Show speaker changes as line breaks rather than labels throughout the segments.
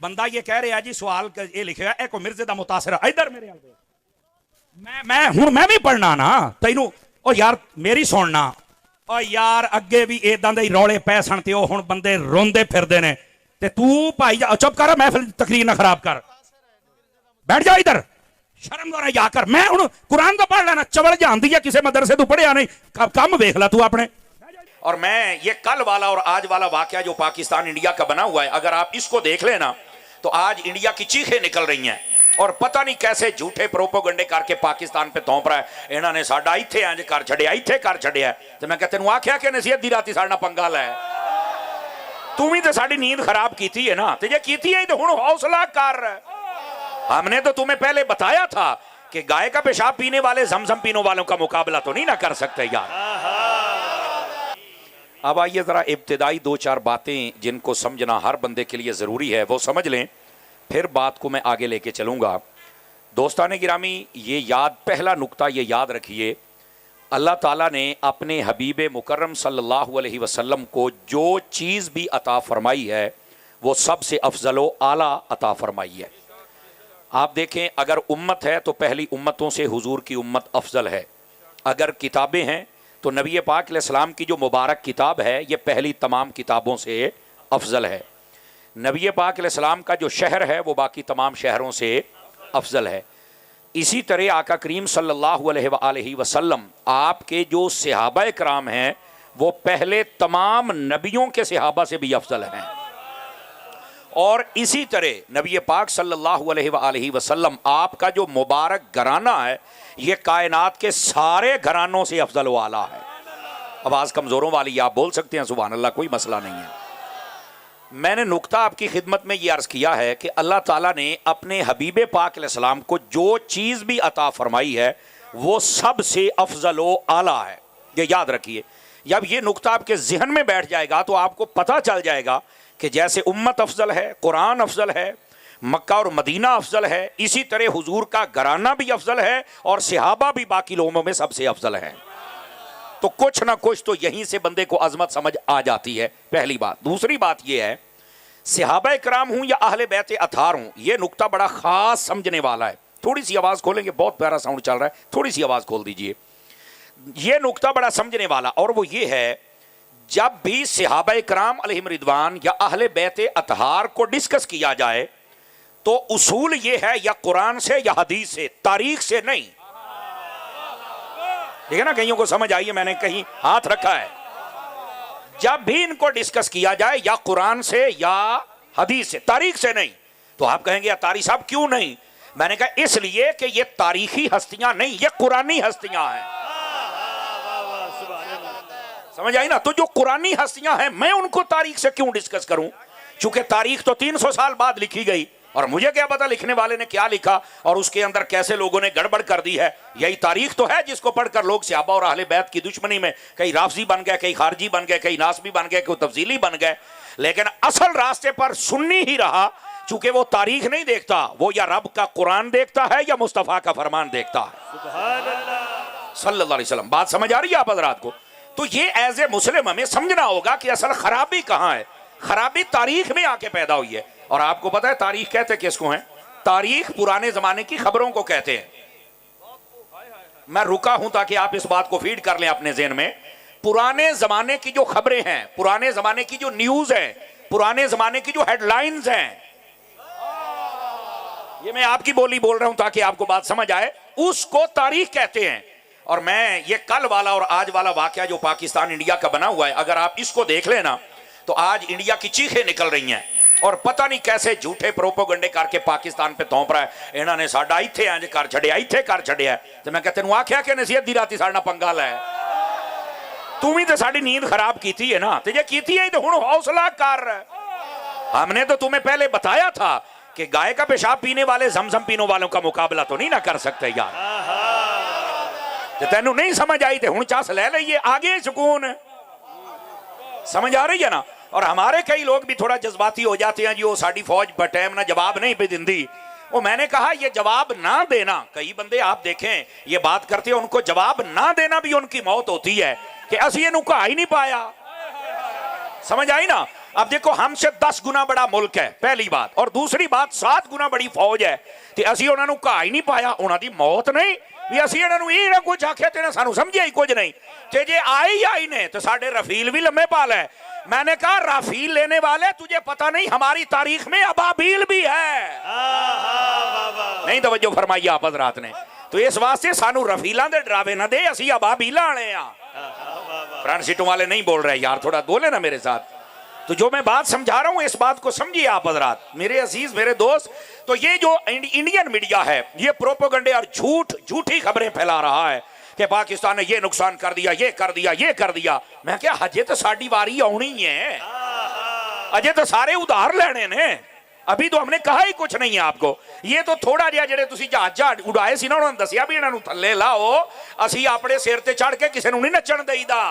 बंदा ये कह रहा जी सवाल ये लिखे एक मिर्जे का मुतासर इधर मेरे मैं भी पढ़ना ना तेनू ओ यार मेरी सुनना ओ यार अगे भी इदां दे रौले पै सन ते हुण बंदे रोंदे फिरदे ने ते तू भाई चुप कर महफिल तकरीर ना खराब कर बैठ जा इधर शर्म करा जा कर मैं हुण कुरान तो पढ़ लेना चवल जानती है किसी मदरसे तू पढ़िया नहीं कम वेख ला तू अपने। और मैं ये कल वाला और आज वाला वाकया जो पाकिस्तान इंडिया का बना हुआ है अगर आप इसको देख लेना तो आज इंडिया की चीखें निकल रही हैं और पता नहीं कैसे झूठे प्रोपोगंडे करके पाकिस्तान पे तोप रहा है इन्होंने साडा इत्थे इंज कर छड़िया इत्थे कर छड़िया ते मैं तेनू आख्या कि नसीहत दी राती साडा पंगा लै तू भी तो साडी नींद खराब की है ना ते जे कीती है तो हुण हौसला कर हमने तो तुम्हें पहले बताया था कि गाय का पेशाब पीने वाले जमजम पीने वालों का मुकाबला तो नहीं ना कर सकते यार। अब आइए जरा इब्तिदाई दो चार बातें जिनको समझना हर बंदे के लिए जरूरी है वो समझ लें फिर बात को मैं आगे लेके चलूंगा। दोस्ताने गिरामी ये याद पहला नुक्ता ये याद रखिए अल्लाह ताला ने अपने हबीब मुकर्रम सल्लल्लाहु अलैहि वसल्लम को जो चीज़ भी अता फरमाई है वो सबसे अफजल व आला अता फरमाई है। आप देखें अगर उम्मत है तो पहली उम्मतों से हुजूर की उम्मत अफजल है। अगर किताबें हैं तो नबी पाक अलैहिस्सलाम की जो मुबारक किताब है ये पहली तमाम किताबों से अफजल है। नबी पाक अलैहिस्सलाम का जो शहर है वो बाकी तमाम शहरों से अफजल है। इसी तरह आका करीम सल्लल्लाहु अलैहि वसल्लम आपके जो सहाबा कराम हैं वो पहले तमाम नबियों के सहाबा से भी अफजल हैं। और इसी तरह नबी पाक सल्लल्लाहु अलैहि वसल्लम आपका जो मुबारक घराना है ये कायनात के सारे घरानों से अफजल वाला है। आवाज़ कमज़ोरों वाली आप बोल सकते हैं सुभान अल्लाह कोई मसला नहीं है। मैंने नुक्ता आपकी खिदमत में ये अर्ज़ किया है कि अल्लाह ताला ने अपने हबीब पाक अलैहिस्सलाम को जो चीज़ भी अता फरमाई है वो सबसे अफजल व आला है। ये याद रखिए जब ये नुक्ता आपके जहन में बैठ जाएगा तो आपको पता चल जाएगा कि जैसे उम्मत अफजल है कुरान अफजल है मक्का और मदीना अफजल है इसी तरह हुजूर का घराना भी अफजल है और सहाबा भी बाकी लोगों में सबसे अफजल है। तो कुछ ना कुछ तो यहीं से बंदे को अजमत समझ आ जाती है पहली बात। दूसरी बात यह है सहाबा कराम हूं या अहले बैत अथार हूं ये नुक्ता बड़ा खास समझने वाला है। थोड़ी सी आवाज़ खोलेंगे बहुत प्यारा साउंड चल रहा है थोड़ी सी आवाज़ खोल दीजिए। ये नुक्ता बड़ा समझने वाला और वो ये है जब भी सहाबा कराम अलैहिम रिदवान या अहले बैत अतहार को डिस्कस किया जाए तो उसूल ये है या कुरान से या हदीस से तारीख से नहीं। ठीक है ना कईयों को समझ आई है मैंने कहीं हाथ रखा है। जब भी इनको डिस्कस किया जाए या कुरान से या हदीस से तारीख से नहीं। तो आप कहेंगे या तारीख साहब क्यों नहीं। मैंने कहा इसलिए कि ये तारीखी हस्तियां नहीं ये कुरानी हस्तियां हैं। समझ आई ना। तो जो कुरानी हस्तियां हैं मैं उनको तारीख से क्यों डिस्कस करूं चूंकि तारीख तो 300 साल बाद लिखी गई और मुझे क्या पता लिखने वाले ने क्या लिखा और उसके अंदर कैसे लोगों ने गड़बड़ कर दी है। यही तारीख तो है जिसको पढ़कर लोग सहाबा और अहले बैत की दुश्मनी में कई राफजी बन गए कई खारजी बन गए कई नासबी बन गए कई तफजीली बन गए। लेकिन असल रास्ते पर सुन्नी ही रहा चूंकि वो तारीख नहीं देखता वो या रब का कुरान देखता है या मुस्तफ़ा का फरमान देखता है सल्लल्लाहु अलैहि वसल्लम। बात समझ आ रही है आप हज़रात को। तो ये एज ए मुस्लिम हमें समझना होगा कि असल खराबी कहाँ है। खराबी तारीख में आके पैदा हुई है। और आपको पता है तारीख कहते किसको हैं। तारीख पुराने जमाने की खबरों को कहते हैं। मैं रुका हूं ताकि आप इस बात को फीड कर लें अपने ज़हन में। पुराने जमाने की जो खबरें हैं पुराने जमाने की जो न्यूज है पुराने जमाने की जो हेडलाइंस हैं ये मैं आपकी बोली बोल रहा हूं ताकि आपको बात समझ आए उसको तारीख कहते हैं। और मैं ये कल वाला और आज वाला वाकया जो पाकिस्तान इंडिया का बना हुआ है अगर आप इसको देख लेना तो आज इंडिया की चीखें निकल रही हैं और पता नहीं कैसे झूठे प्रोपोगंडे करके पाकिस्तान पे तोप रहा है इन्होंने साडा इत्थे इंज कर छड़िया इत्थे कर छड़िया तो मैं तेनू आख्या कि नसीहत दी राती साडा पंगा लै तू भी तो साडी नींद खराब की है ना ते जे कीती है तो हुण हौसला कर। हमने तो तुम्हें पहले बताया था कि गाय का पेशाब पीने वाले जमजम पीने वालों का मुकाबला तो नहीं ना कर सकते यार। तेनू नहीं समझ आई थे हुण चस ले लीए आगे सुकून। समझ आ रही है ना। और हमारे कई लोग भी थोड़ा जज्बाती हो जाते हैं जी वो साडी फौज बटैम ना जवाब नहीं पे दिंदी। वो मैंने कहा ये जवाब ना देना कई बंदे आप देखें ये बात करते हैं उनको जवाब ना देना भी उनकी मौत होती है कि असि इहनू कहा ही नहीं पाया। समझ आई ना। अब देखो हमसे 10 गुना बड़ा मुल्क है पहली बात, और दूसरी बात 7 गुना बड़ी फौज है, ते असी उन्हां नूं कहा ही नहीं पाया, उन्हां दी मौत नहीं भी असी इन्हां नूं ये ना कुछ आख्या ते सानू समझिया ही कुछ नहीं, ते जे आई ने तो साडे रफील भी लम्बे पाल है। मैंने कहा राफील लेने वाले तुझे पता नहीं हमारी तारीख में अबाबील भी है, नहीं तवज्जो फरमाई आप हज़रात ने। तो इस वास्ते सानू रफीलां दे डरावे ना दे, असी अबाबीलां वाले आ, फ्रंट सीटों वाले नहीं बोल रहे यार, थोड़ा बोले ना मेरे साथ। तो जो मैं बात समझा रहा हूं इस बात को समझिए आप हज़रात, मेरे अजीज मेरे दोस्त। तो ये जो इंडियन मीडिया है ये प्रोपेगेंडे और झूठी खबरें फैला रहा है कि पाकिस्तान ने ये नुकसान कर दिया, ये कर दिया, ये कर दिया। मैं क्या हजे तो साड़ी वारी आनी है, अजे तो सारे उधार लेने ने, अभी तो हमने कहा ही कुछ नहीं है आपको। ये तो थोड़ा जिहा जेड़े तुसी जहाज उड़ाए सी ना, उन्होंने दसिया भी इन्हां नूं थल्ले लाओ, असी अपने सिर ते चढ़ के किसी नूं नहीं नचण देईदा।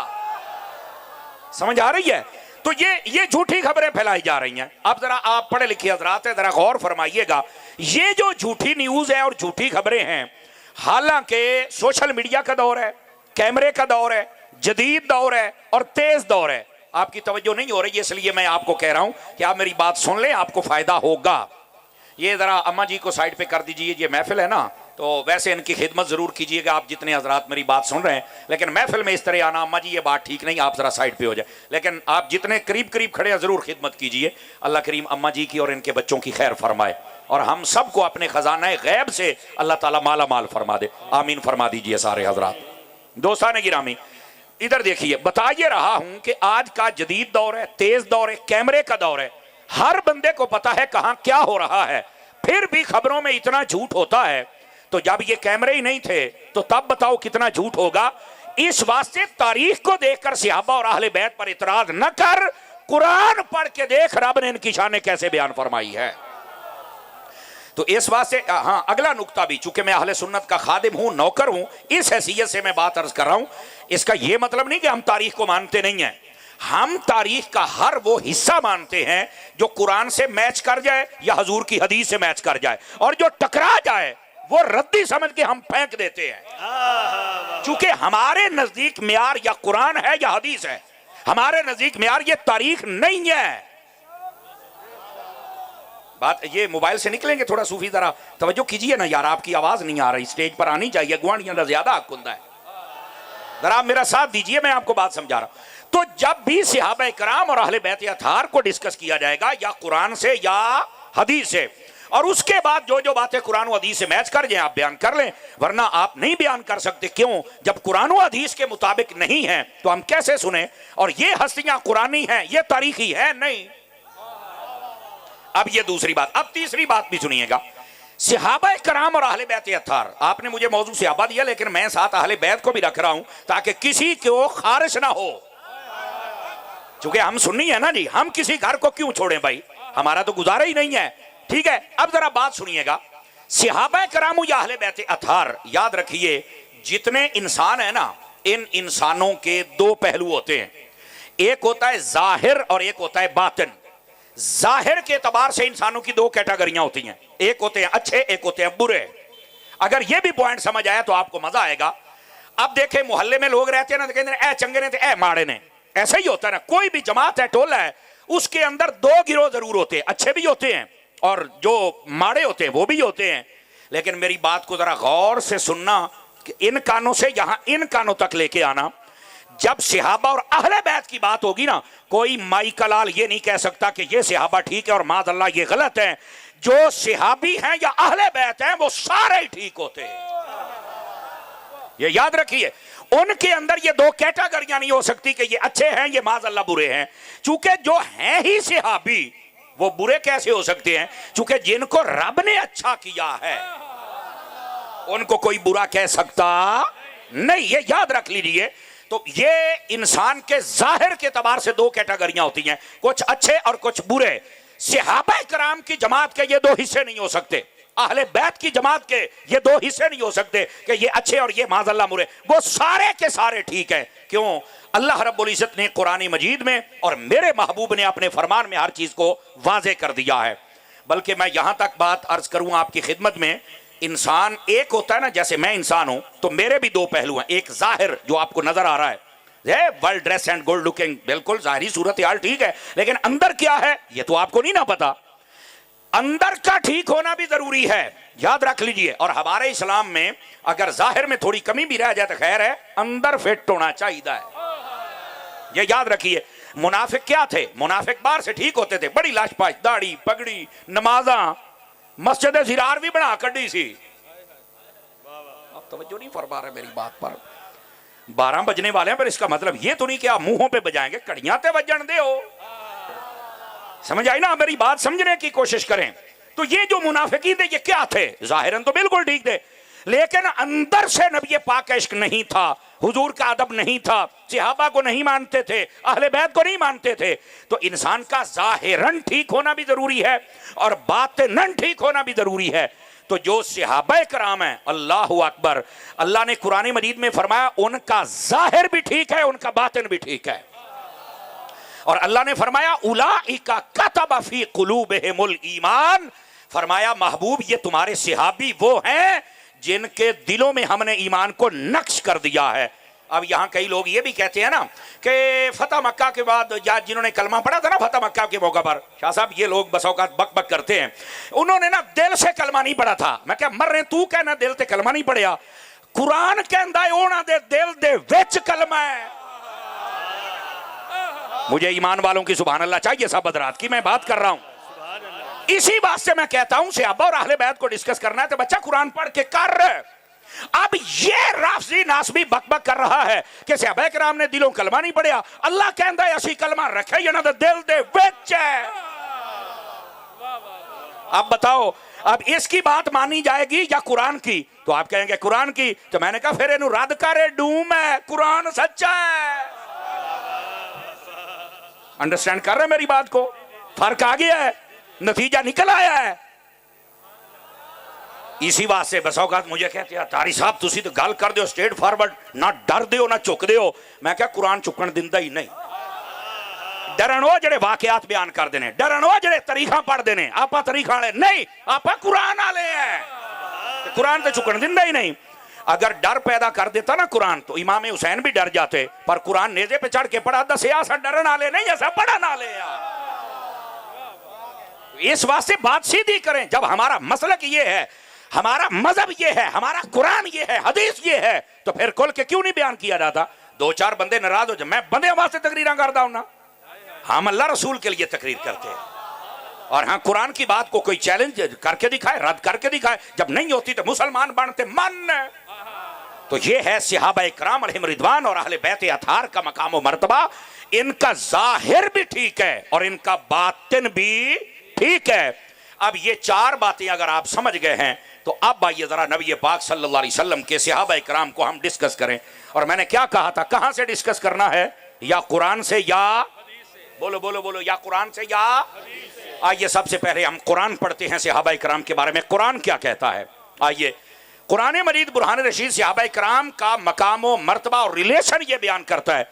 समझ आ रही है? तो ये झूठी खबरें फैलाई जा रही हैं। अब जरा आप पढ़े लिखे हजरात हैं, जरा गौर फरमाइएगा, ये जो झूठी न्यूज है और झूठी खबरें हैं, हालांकि सोशल मीडिया का दौर है, कैमरे का दौर है, जदीद दौर है और तेज दौर है। आपकी तवज्जो नहीं हो रही है, इसलिए मैं आपको कह रहा हूं कि आप मेरी बात सुन लें, आपको फायदा होगा। ये जरा अम्मा जी को साइड पे कर दीजिए, ये महफिल है ना, तो वैसे इनकी खिदमत जरूर कीजिएगा आप जितने हजरात मेरी बात सुन रहे हैं, लेकिन महफिल में इस तरह आना, अम्मा जी ये बात ठीक नहीं, आप जरा साइड पे हो जाए। लेकिन आप जितने करीब करीब खड़े हैं जरूर खिदमत कीजिए। अल्लाह करीम अम्मा जी की और इनके बच्चों की खैर फरमाए और हम सबको अपने खजाना गैब से अल्लाह ताला माला माल फरमा दे। आमीन फरमा दीजिए सारे हजरात। दोस्तान गिरामी इधर देखिए, बता ये रहा हूं कि आज का जदीद दौर है, तेज दौर है, कैमरे का दौर है, हर बंदे को पता है कहां क्या हो रहा है, फिर भी खबरों में इतना झूठ होता है। तो जब ये कैमरे ही नहीं थे तो तब बताओ कितना झूठ होगा। इस वास्ते तारीख को देखकर सहाबा और अहले बैत पर इतराज न कर, कुरान पढ़ के देख रब ने इनकी शान कैसे बयान फरमाई है। तो इस वास्ते हाँ, अगला नुक्ता भी, चूंकि मैं अहले सुन्नत का खादिम हूं, नौकर हूं, इस हैसियत से मैं बात अर्ज कर रहा हूं। इसका यह मतलब नहीं कि हम तारीख को मानते नहीं हैं, हम तारीख का हर वो हिस्सा मानते हैं जो कुरान से मैच कर जाए या हजूर की हदीस से मैच कर जाए, और जो टकरा जाए वो रद्दी समझ के हम फेंक देते हैं। चूंकि हमारे नजदीक म्यार या कुरान है या हदीस है, हमारे नजदीक म्यार ये तारीख नहीं है। बात ये मोबाइल से निकलेंगे थोड़ा सूफी, जरा तवज्जो कीजिए ना यार, आपकी आवाज नहीं आ रही, स्टेज पर आनी चाहिए, गुआंढियां का ज्यादा हक होता है। जरा आप मेरा साथ दीजिए, मैं आपको बात समझा रहा हूं। तो जब भी सहाबा कराम और अहले बैत अतहार को डिस्कस किया जाएगा या कुरान से या हदीस से, और उसके बाद जो जो बातें कुरान और हदीस से मैच कर जाए आप बयान कर लें, वरना आप नहीं बयान कर सकते। क्यों? जब कुरान और हदीस के मुताबिक नहीं है तो हम कैसे सुने? और ये हस्तियां कुरानी हैं, ये तारीखी है नहीं। अब ये दूसरी बात। अब तीसरी बात भी सुनिएगा, सहाबा कराम और अहले बैत अतहार, आपने मुझे मौजू सहाबा दिया, लेकिन मैं साथ अहले बैत को भी रख रहा हूं ताकि किसी को खारिश ना हो। क्योंकि हम सुन्नी है ना जी, हम किसी घर को क्यों छोड़ें भाई, हमारा तो गुजारा ही नहीं है। ठीक है, अब जरा बात सुनिएगा, सहाबा कराम या अहले बैत अतहार, याद रखिए जितने इंसान है ना, इन इंसानों के दो पहलू होते हैं, एक होता है जाहिर और एक होता है बातिन। जाहिर के एतबार से इंसानों की दो कैटेगरियां होती हैं, एक होते हैं अच्छे, एक होते हैं बुरे। अगर यह भी पॉइंट समझ आया तो आपको मजा आएगा। अब देखे मोहल्ले में लोग रहते हैं ना, तो कहते हैं ए चंगे ने, ए माड़े ने, ऐसा ही होता है ना। कोई भी जमात है, टोला है, उसके अंदर दो गिरोह जरूर होते हैं, अच्छे भी होते हैं और जो माड़े होते हैं वो भी होते हैं। लेकिन मेरी बात को जरा गौर से सुनना, कि इन कानों से यहां इन कानों तक लेके आना। जब सहाबा और अहले बैत की बात होगी ना, कोई माई का लाल ये नहीं कह सकता कि ये सहाबा ठीक है और माज़अल्लाह ये गलत है। जो सहाबी हैं या अहले बैत हैं वो सारे ही ठीक होते हैं, ये याद रखिए। उनके अंदर ये दो कैटेगरियां नहीं हो सकती कि ये अच्छे हैं ये माज़अल्लाह बुरे हैं। चूंकि जो हैं ही सहाबी वो बुरे कैसे हो सकते हैं? चूंकि जिनको रब ने अच्छा किया है उनको कोई बुरा कह सकता नहीं, ये याद रख लीजिए। तो ये इंसान के जाहिर के तबार से दो कैटेगरियां होती हैं, कुछ अच्छे और कुछ बुरे। सहाबा कराम की जमात के ये दो हिस्से नहीं हो सकते, अहले बैत की जमात के ये दो हिस्से नहीं हो सकते कि ये अच्छे और ये माज़अल्लाह बुरे। वो सारे के सारे ठीक है। क्यों? अल्लाह रब्बुल इज्जत ने कुरान मजीद में और मेरे महबूब ने अपने फरमान में हर चीज को वाज़े कर दिया है। बल्कि मैं यहां तक बात अर्ज करूं आपकी खिदमत में, इंसान एक होता है ना, जैसे मैं इंसान हूं तो मेरे भी दो पहलू हैं, एक जाहिर जो आपको नजर आ रहा है, well dress and good looking, बिल्कुल जाहिरी सूरत हाल ठीक है, लेकिन अंदर क्या है ये तो आपको नहीं ना पता। अंदर का ठीक होना भी जरूरी है, याद रख लीजिए। और हमारे इस्लाम में अगर जाहिर में थोड़ी कमी भी रह जाए तो खैर है, अंदर फिट होना चाहिए, ये याद रखिए। मुनाफिक क्या थे? मुनाफिक बाहर से ठीक होते थे, बड़ी लाशपाश, दाढ़ी पगड़ी, नमाजा, मस्जिद ज़िरार भी बना कड़ी सी। अब तवज्जो नहीं फरमा रहे मेरी बात पर। 12 बजने वाले हैं, पर इसका मतलब ये तो नहीं कि आप मुंहों पे बजाएंगे, कड़ियां ते बजन दे हो। समझ आई ना मेरी बात? समझने की कोशिश करें। तो ये जो मुनाफिकीन थे ये क्या थे? जाहिरन तो बिल्कुल ठीक थे, लेकिन अंदर से नबी पाक का इश्क नहीं था, हुजूर का अदब नहीं था, सहाबा को नहीं मानते थे, अहले बैत को नहीं मानते थे। तो इंसान का जाहिरन ठीक होना भी जरूरी है और बातिनन ठीक होना भी जरूरी है। तो जो सहाबा कराम है, अल्लाहु अकबर, अल्लाह ने कुरान मजीद में फरमाया उनका जाहिर भी ठीक है, उनका बातिन भी ठीक है। और अल्लाह ने फरमाया उलाइका कतबा फी कुलूबिहिमुल ईमान, फरमाया महबूब ये तुम्हारे सहाबी वो हैं जिनके दिलों में हमने ईमान को नक्श कर दिया है। अब यहां कई लोग ये भी कहते हैं ना कि फतह मक्का के बाद, या जिन्होंने कलमा पढ़ा था ना फतह मक्का के मौका पर, शाह साहब ये लोग बस औकात बक बक करते हैं, उन्होंने ना दिल से कलमा नहीं पढ़ा था। मैं क्या मर रहे, तू कहना दिल से कलमा नहीं पढ़िया, कुरान कहता है ओना दे दिल दे विच कलमा है। मुझे ईमान वालों की सुभान अल्लाह चाहिए, सब हज़रात की मैं बात कर रहा हूं। इसी बात से मैं कहता हूं सहाबा और अहले बैत को डिस्कस करना है तो बच्चा कुरान पढ़ के कर। अब ये राफजी नासबी बकबक कर रहा है कि सहाबा किराम ने दिलों कलमा नहीं पढ़िया, अल्लाह कहता है असी कलमा रखे या ना दिल दे विच है। अब बताओ, अब इसकी बात मानी जाएगी या कुरान की? तो आप कहेंगे कुरान की, तो मैंने कहा फिर इन्हू रद्द करे, डूम है, कुरान सच्चा है। अंडरस्टैंड कर रहे मेरी बात को? फर्क आ गया है, नतीजा निकल आया है। इसी बात से बस औकात मुझे कहते हैं तारी साहब तुसी तो गल कर दो स्ट्रेट फॉरवर्ड, ना डर दो ना चुक दो। मैं क्या कुरान चुकन दिंदा ही नहीं। डरन वो जेडे वाकयात बयान कर देने, डरन वो जेडे तरीखा पढ़ देने, आपा तरीखा वाले नहीं, आपा कुरान वाले हैं। कुरान तो चुकन दिंदा ही नहीं। अगर डर पैदा कर देता ना कुरान तो इमाम हुसैन भी डर जाते, पर कुरान नेजे पे चढ़ के पढ़ा दसिया ऐसा डरन वाले नहीं, ऐसा पढ़न वाले। इस वास्ते बात सीधी करें, जब हमारा मसलक ये है, हमारा मजहब ये है, हमारा कुरान ये है, हदीस ये है, तो फिर खुल के क्यों नहीं बयान किया जाता? 2-4 बंदे नाराज हो जाए, मैं बंदे वास्ते तकरीर करता हूं ना, हम अल्लाह रसूल के लिए तकरीर करते हैं। और हाँ, कुरान की बात को कोई चैलेंज करके दिखाए, रद्द करके दिखाए, जब नहीं होती तो मुसलमान बनते मन। तो ये है सहाबा इकराम अलैहिम रिदवान और अहले बैत अतार का मकाम व मर्तबा। इनका जाहिर भी ठीक है और इनका बातिन भी ठीक है। अब ये 4 बातें अगर आप समझ गए हैं तो अब आइए जरा नबी पाक सल्लल्लाहु अलैहि वसल्लम के सहाबा इकराम को हम डिस्कस करें। और मैंने क्या कहा था, कहां से डिस्कस करना है? या कुरान से या बोलो बोलो बोलो, या कुरान से या आइए सबसे पहले हम कुरान पढ़ते हैं सहाबा इकराम के बारे में। कुरान क्या कहता है? आइए, कुरान मजीद बुरहान रशीद सहाबा इकराम का मकाम व मर्तबा और रिलेशन ये बयान करता है।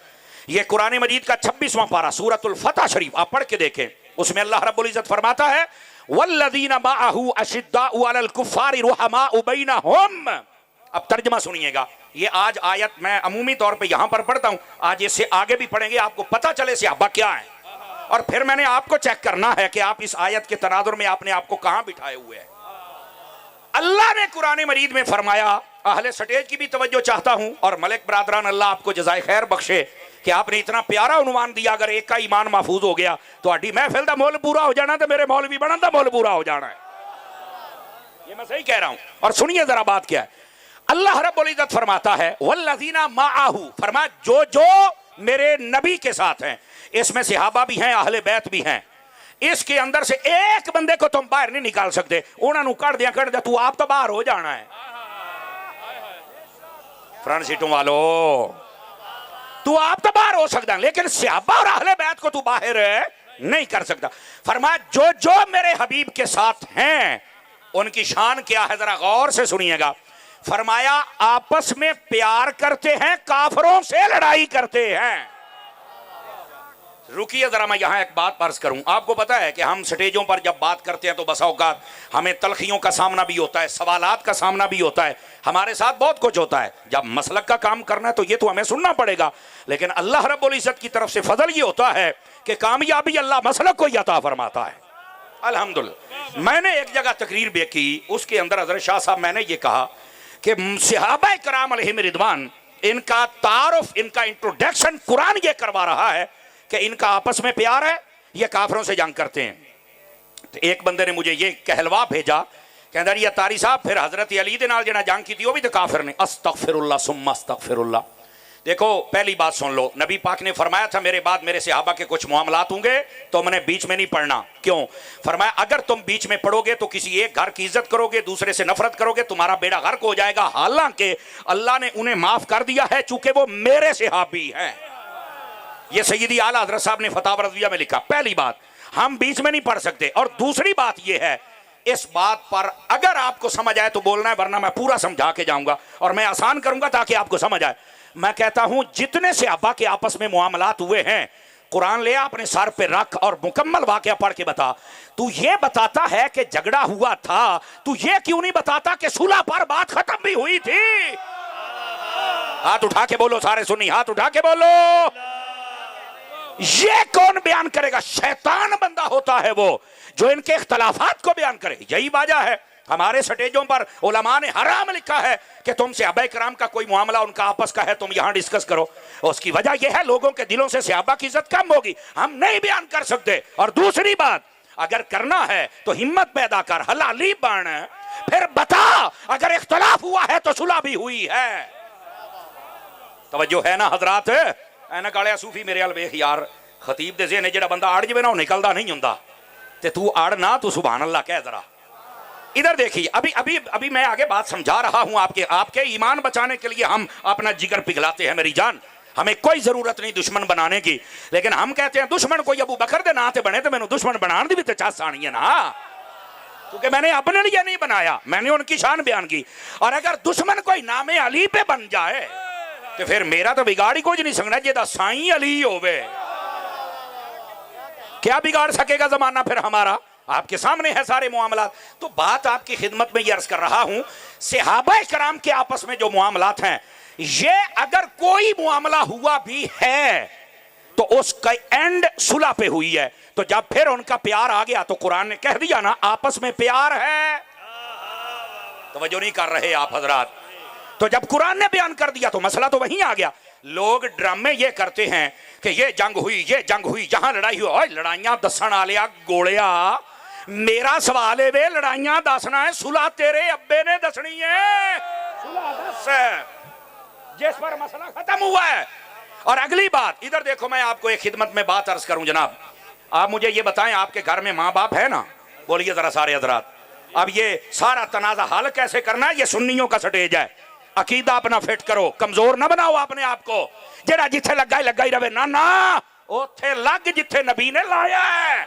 ये कुरान मजीद का 26वां पारा सूरतुल फतह शरीफ आप पढ़ के देखें, उसमें अल्लाह रब्बुल इज्जत फरमाता है वल्लज़ीना माअहू अशिद्दाउ अलल कुफ़ारि रुहमाउ बैनहुम। अब तर्जुमा सुनिएगा, ये आज आयत मैं अमूमी तौर पे यहां पर पढ़ता हूं, आज इससे आगे भी पढ़ेंगे, आपको पता चले सहाबा क्या है। और फिर मैंने आपको चेक करना है कि आप इस आयत के तनाजुर में आपने आपको कहां बिठाए हुए हैं। अल्लाह ने कुरान मजीद में फरमाया, अहले स्टेज की भी तवज्जो चाहता हूं और मलिक बरादरान अल्लाह आपको जज़ाए खैर बख्शे कि आपने इतना प्यारा उन्वान दिया। अगर एक का ईमान महफूज हो गया तो आडी महफिल दा मोल पूरा हो जाना, तो मेरे मौलवी बनन दा मोल पूरा हो जाना है। ये मैं सही कह रहा हूं। और सुनिए जरा बात क्या है, अल्लाह रब्बुल इज्जत फरमाता है वल्लज़ीना माअहू, फरमा जो जो मेरे नबी के साथ हैं, इसमें सहाबा भी हैं, अहले बैत भी हैं, इसके अंदर से एक बंदे को तुम बाहर नहीं निकाल सकते। उन्होंने कट दिया तू आप तो बाहर हो जाना है। फ्रंट सीटों वालों, तू आप तो बाहर हो सकता है, लेकिन सहाबा और अहले बैत को तू बाहर नहीं कर सकता। फरमाया जो जो मेरे हबीब के साथ हैं उनकी शान क्या है, जरा गौर से सुनिएगा। फरमाया आपस में प्यार करते हैं, काफरों से लड़ाई करते हैं। रुकिए जरा, मैं यहाँ एक बात अर्ज करूं। आपको पता है कि हम स्टेजों पर जब बात करते हैं तो बसा औकात हमें तलखियों का सामना भी होता है, सवालात का सामना भी होता है, हमारे साथ बहुत कुछ होता है। जब मसलक का काम करना है तो ये तो हमें सुनना पड़ेगा, लेकिन अल्लाह रब्बुल इज्जत की तरफ से फजल ये होता है कि कामयाबी अल्लाह मसलक को अता फरमाता है। अल्हम्दुलिल्लाह। मैंने एक जगह तकरीर भी की, उसके अंदर हज़रत शाह साहब मैंने ये कहा कि सहाबा कराम अलैहिम रिदवान, इनका तारुफ, इनका इंट्रोडक्शन कुरान ये करवा रहा है कि इनका आपस में प्यार है, ये काफिरों से जंग करते हैं। तो एक बंदे ने मुझे ये कहलवा भेजा, कहता ये तारी साहब फिर हजरत अली दे नाल जना जंग की थी वो भी तो काफिर ने। अस्तगफिरुल्लाह सुम्मा अस्तगफिरुल्लाह। देखो पहली बात सुन लो, नबी पाक ने फरमाया था मेरे बाद मेरे सहाबा के कुछ मामलात होंगे तो मैंने बीच में नहीं पढ़ना। क्यों? फरमाया अगर तुम बीच में पढ़ोगे तो किसी एक घर की इज्जत करोगे, दूसरे से नफरत करोगे, तुम्हारा बेड़ा गर्क हो जाएगा। हालांकि अल्लाह ने उन्हें माफ कर दिया है चूंकि वो मेरे सहाबी हैं। ये सैयदी आला हज़रत साहब ने फतावा रज़विया में लिखा। पहली बात, हम बीच में नहीं पढ़ सकते। और दूसरी बात ये है, इस बात पर अगर आपको समझ आए तो बोलना है, वरना मैं पूरा समझा के जाऊंगा और मैं आसान करूंगा ताकि आपको समझ आए। मैं कहता हूं जितने सहाबा के आपस में मुआमलात हुए हैं, कुरान ले अपने सर पे रख और मुकम्मल वाकया पढ़ के बता। तू ये बताता है कि झगड़ा हुआ था, तू ये क्यों नहीं बताता कि सुलह पर बात खत्म भी हुई थी? हाथ उठा के बोलो सारे सुन्नी, हाथ उठा के बोलो। ये कौन बयान करेगा? शैतान बंदा होता है वो जो इनके इख्तलाफात को बयान करे। यही वजह है हमारे स्टेजों पर उलमा ने हराम लिखा है कि तुमसे सहाबा कराम का कोई मामला उनका आपस का है, तुम यहां डिस्कस करो। उसकी वजह यह है लोगों के दिलों से सहाबा की इज्जत कम होगी, हम नहीं बयान कर सकते। और दूसरी बात, अगर करना है तो हिम्मत पैदा कर, हलाली बन, फिर बता अगर इख्तलाफ हुआ है तो सुलह भी हुई है। तवज्जो है ना हजरात? ऐनक वाले सूफी मेरे अल वेख यार, खतीब दे ज़हन जेड़ा बंदा अड़ जाए ना वो निकलदा नहीं हुंदा। ते तू अड़ ना, तू सुभान अल्लाह कह जरा। इधर देखिए, अभी अभी अभी मैं आगे बात समझा रहा हूं। आपके ईमान बचाने के लिए हम अपना जिगर पिघलाते हैं मेरी जान, हमें कोई जरूरत नहीं दुश्मन बनाने की। लेकिन हम कहते हैं दुश्मन कोई अबू बकर दे ना ते बने तो मैंने दुश्मन बनाने दी भी तो चास आनी है ना, क्योंकि मैंने अपने लिए नहीं बनाया, मैंने उनकी शान बयान की। और अगर दुश्मन कोई नामे अली पे बन जाए तो फिर मेरा तो बिगाड़ ही कुछ नहीं सकना, जेदा साई अली होवे। क्या बिगाड़ सकेगा जमाना फिर हमारा? आपके सामने है सारे मामलात। तो बात आपकी खिदमत में ये अर्ज कर रहा हूं, सहाबा कराम के आपस में जो मामलात हैं, ये अगर कोई मामला हुआ भी है तो उसका एंड सुलह पे हुई है। तो जब फिर उनका प्यार आ गया तो कुरान ने कह दिया ना आपस में प्यार है। तवज्जो नहीं कर रहे आप हजरात। तो जब कुरान ने बयान कर दिया तो मसला तो वहीं आ गया। लोग ड्रामे ये करते हैं कि ये जंग हुई, जहां लड़ाई हुई, और लड़ाइयां दसन आलिया गोलिया। मेरा सवाल है वे लड़ाइयां दसना है, सुलह तेरे अब्बे ने दसनी है। सुलह दस है जिस पर मसला खत्म हुआ है। और अगली बात, इधर देखो, मैं आपको एक खिदमत में बात अर्ज करूं जनाब। आप मुझे ये बताएं, आपके घर में माँ बाप है ना? बोलिए जरा सारे हजरात। अब ये सारा तनाजा हल कैसे करना है? ये सुन्नियों का स्टेज है। अकीदा अपना फिट करो, कमजोर ना बनाओ अपने आप को। जेड़ा जिथे लगा ही रहे ना, ना उथे लग जिथे नबी ने लाया है।